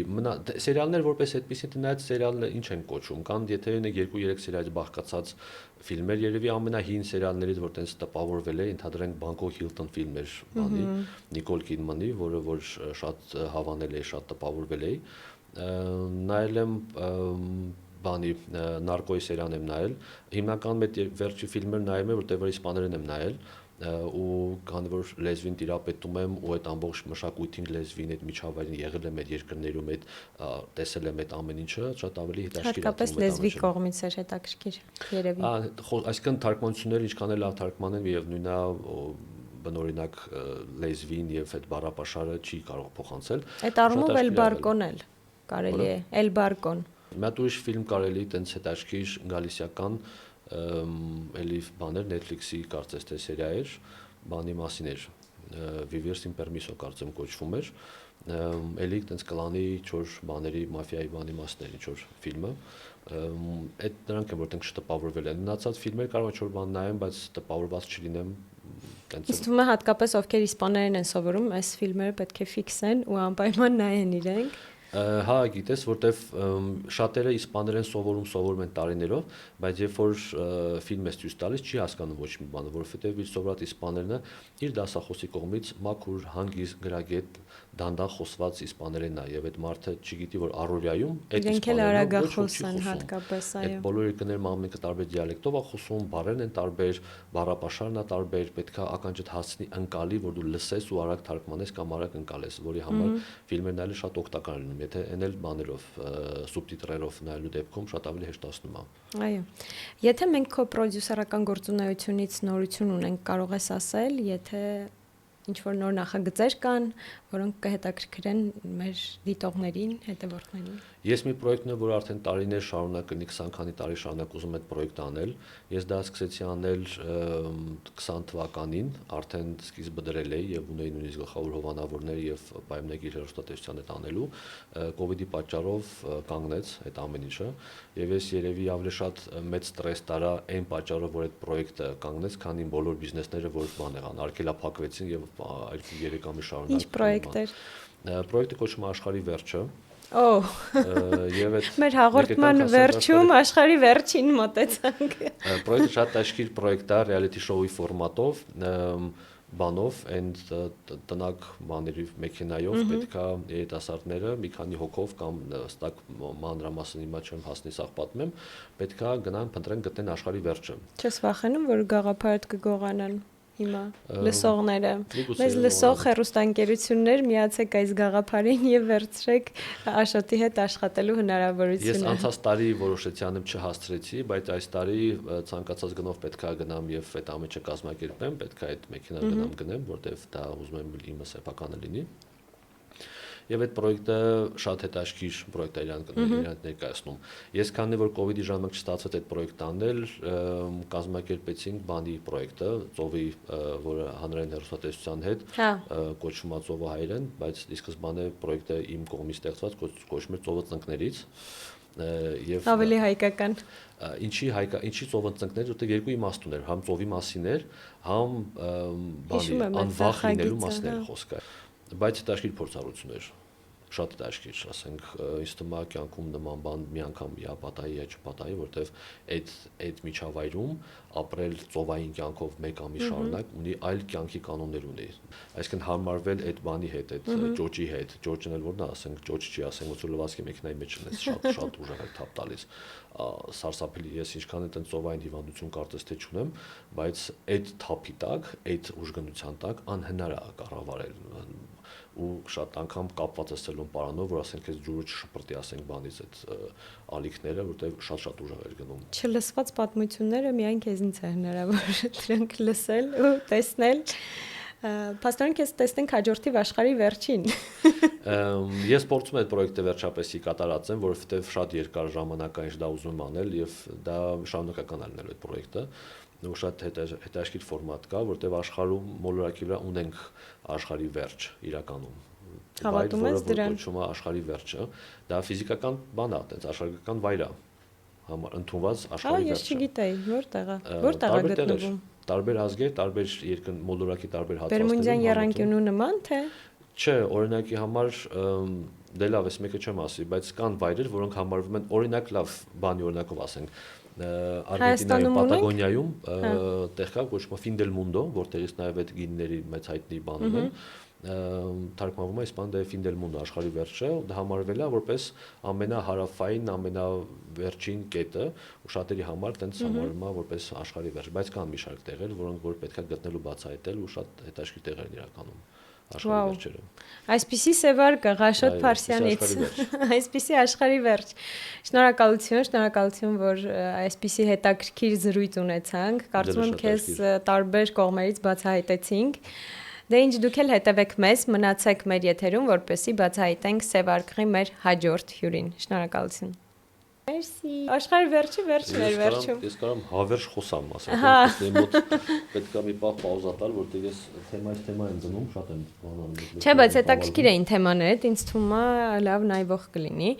սերիալներ որպես այդպեսի նայած սերիալները ինչ են կոչվում, կան եթե 2-3 սերիալից բաղկացած ֆիլմեր, երևի ամենահին սերիալներից, որ տենց տպավորվել է, ընդհանրենք Bangkok Hilton ֆիլմեր, բանի, Նիկոլ Կիդմանի, որը որ շատ հավանել է, շատ տպավորվել է։ Նայել եմ բանի նարկոյի սերիան եմ նայել, հիմնականում այդ վերջի ֆիլմերը նայում եմ, որտեղ որ իսպաներեն եմ նայել ու քանի որ լեզվին տիրապետում եմ ու այդ ամբողջ մշակույթին լեզվին այդ միջավայրին եղել եմ այդ երկրներում այդ տեսել եմ այդ ամեն ինչը շատ ավելի հետաքրքիր է հատկապես լեզվի կողմից է հետաքրքիր երևի այսինքն թարգմանությունները ինչքան էլ թարգմանեն եւ նույնա բնօրինակ լեզվին եւ այդ բառապաշարը չի կարող փոխանցել այդ առումով էլ բարկոն էլ կարելի է էլ բարկոն մի հատ ուրիշ ֆիլմ կարելի տենց հետաքրքիր գալիսիական էլի բաներ Netflix-ի կարծես թե սերիա էր, բանի մասին էր, Vivir sin permiso կարծեմ կոչվում էր, էլի տենց կլանի 4 բաների մաֆիայի բանի մասն էր ինչ-որ ֆիլմը, այդ նրանք են որտեղ չտպավորվել են, մնացած ֆիլմեր կարող է 4 բան նայեմ, բայց տպավորված չլինեմ, Իսկ թվում է հատկապես ովքեր իսպաներեն են սովորում, այս ֆիլմերը պետք է ֆիքս են ու անպայման նայեն իրենք Հա, գիտես, որտեվ շատերը իսպաներեն սովորում են տարիներով, բայց երբ որ ֆիլմ ես ցույց տալիս, չի հասկանում ոչ մի բան, որովհետև իր սովորած իսպաներենը իր դասախոսի կողմից մաքուր, հանգիստ, գրագետ, դանդաղ խոսված իսպաներենն է, եւ այդ մարդը չգիտի, որ առօրյայում այդ իսպաներենով ոչ ոքի հատկապես, այո։ Այդ բոլոր երկրներում ամենքը տարբեր դիալեկտով է խոսում, բառերն են տարբեր, բառապաշարն է տարբեր, պետքա ականջդ հասցնի ընկալի, որ դու լսես ու արագ թարգմանես կամ արագ ընկալես, որի համար ֆիլմերն այլ շատ օգտակար լինում Եթե էնել բաներով, սուբտիտրերով նայելու դեպքում շատ ավելի հեշտացնում է։ Այո։ Եթե մենք քո պրոդյուսերական գործունեությունից նորություն ունենք, կարող ես ասել, եթե ինչ-որ նոր նախագծեր կան, որոնք կհետաքրքրեն մեր դիտողներին, հետևորդներին։ Ես մի պրոյեկտն եմ, որ արդեն տարիներ շարունակ, 20 քանի տարի շարունակ ուզում եմ այդ պրոյեկտը անել։ Ես դա սկսեցի անել 20 թվականին, արդեն սկիզբը դրել էի եւ ունեի նույնիսկ գլխավոր հովանավորներ եւ պայմանագիր հեռուստատեսության հետ անելու։ COVID-ի պատճառով կանգնեց այդ ամեն ինչը եւ ես երևի ավելի շատ մեծ ստրես տարա այն պատճառով, որ այդ պրոյեկտը կանգնեց, քանի բոլոր բիզնեսները որ բան եղան, արգելափակվեցին եւ 2-3 ամիս շարունակ։ Ինչ պրոյեկտ էր։ Պրոյեկտը կոչվում է Աշխարհի վերջը։ Եվ այդ մեր հաղորդման վերջում աշխարհի վերջին մոտեցանք։ Պրոյեկտը շատ աշկիր պրոյեկտ է, reality show-ի ֆորմատով, բանով, and տնակ բաների մեքենայով պետքա երիտասարդները մի քանի հոգով կամ ստակ մանրամասն հիմա չեմ հասնի սաղ պատմեմ, պետքա գնան փնտրեն գտնեն աշխարհի վերջը։ Չես վախենում, որ գաղափարդ կգողանան հիմա լսողները մեզ լսող հեռուստաընկերություններ միացեք այս գաղափարին եւ վերցրեք Աշոտի հետ աշխատելու հնարավորությունը։ Ես անցած տարի որոշեցի անեմ չհասցրեցի, բայց այս տարի ցանկացած գնով պետքա գնամ եւ այդ ամենը կազմակերպեմ, պետքա այդ մեքենան գնամ գնեմ, որտեվ դա ուզում եմ իմը սեփականը լինի։ Եվ այդ պրոյեկտը շատ հետաքրքիր պրոյեկտ է իրան ներկայացնում։ Ես քանի որ COVID-ի ժամանակ չստացվեց այդ պրոյեկտը անել, կազմակերպեցինք բանի պրոյեկտը, ծովի, որը հանրային հեռուստատեսության հետ կոչվում է ծովը հայերեն, բայց ի սկզբանե պրոյեկտը իմ կողմից ստեղծված կոչվում էր ծովը ծնկներից եւ ավելի հայկական ինչի ծովը ծնկներ, որտեղ երկու իմաստ ուներ, համ ծովի մասին էր, համ բանի անվախ լինելու մասն էր խոսքը, բայց հետաքրքիր փորձառություն էր, շատ հետաքրքիր, ասենք, ինձ թվում է կյանքում նման բան մի անգամ պատահի չպատահի, որտեվ այդ միջավայրում ապրել ծովային կյանքով 1 ամիս շարունակ ունի այլ կյանքի կանոններ ունի, այսինքն հարմարվել այդ բանի հետ, այդ ճոճի հետ, ճոճն էլ որն է, ասենք, ճոճ չի, ասենք, ոնց որ լվացքի մեքենայի մեջ ունես, շատ ուժեղ թափ տալիս, սարսափելի, ես ինչքան այդ ծովային հիվանդություն կարծես թե չունեմ, բայց այդ թափի տակ, այդ ուժգնության տակ անհնար է կառավարել ու շատ անգամ կապված է սելուն պարանով, որ ասենք այս ջուրը չշպրտի, ասենք բանից այդ ալիքները, որտեղ շատ ուժեղ էր գնում։ Չլսված պատմությունները միայն քեզնից է հնարավոր դրանք լսել ու տեսնել։ Պաստորեն քեզ տեսնենք հաջորդի աշխարհի վերջին։ Ես փորձում եմ այդ պրոյեկտը վերջապես կատարածեմ, որովհետև շատ երկար ժամանակ այն դա ուզում եմ անել եւ դա շարունակական է լինելու այդ պրոյեկտը։ Ու շատ հետաքրքիր ֆորմատ կա, որտեղ աշխարհում մոլորակի վրա ունենք աշխարհի վերջ իրականում։ Հավատում ես դրան։ Կոչվում է աշխարհի վերջը։ Դա ֆիզիկական բան է, այդպես աշխարհական վայր է համար ընդունված աշխարհի Ես վերջը։ չգիտեի, որտեղ է գտնվում։ Տարբեր ազգեր, տարբեր մոլորակի տարբեր հատվածներում։ Բերմունդյան եռանկյունու նման թե։ Չէ, օրինակի համար դե լավ, ես մեկը չեմ ասի, բայց կան վայրեր, որոնք համարվում են օրինակ լավ բանի օրինակով ասենք Արգենտինայում, Պատագոնիայում տեղ կա կոչվում Fin del Mundo, որտեղից նաև այդ գինների մեծ հայտնի բանում են, թարգմանվում է իսպանել Fin del Mundo աշխարհի վերջը, դա համարվել է որպես ամենահարավային, ամենավերջին կետը, ու շատերի համար տենց համարվում է որպես աշխարհի վերջ, բայց կան մի շարք տեղեր, որոնք որ պետք է գտնելու բացահայտել ու շատ հետաքրքիր տեղեր են իրականում։ Աշխարհի վերջերը։ Այսպիսի սևար Ղաշոտ Փարսյանից, այսպիսի աշխարհի վերջ։ Շնորհակալություն, որ այսպիսի հետաքրքիր զրույց ունեցանք։ Կարծում եմ քեզ տարբեր կողմերից բացահայտեցինք։ Դե ինչ դուք էլ հետևեք մեզ, մնացեք մեր եթերում, որպեսզի բացահայտենք սևարգղի մեր հաջորդ հյուրին։ Շնորհակալություն։ Մերսի։ Աշխարհի վերջին էր վերջում։ Ես կարամ հավերժ խոսամ, ասեմ, դե մոտ պետք է մի պահ պաուզա տալ, որտեղ ես թեմա եմ դնում, շատ եմ բանանում։ Չէ, բայց հետաքրքիր էին թեմաները, ինձ թվում է լավ նայվող կլինի։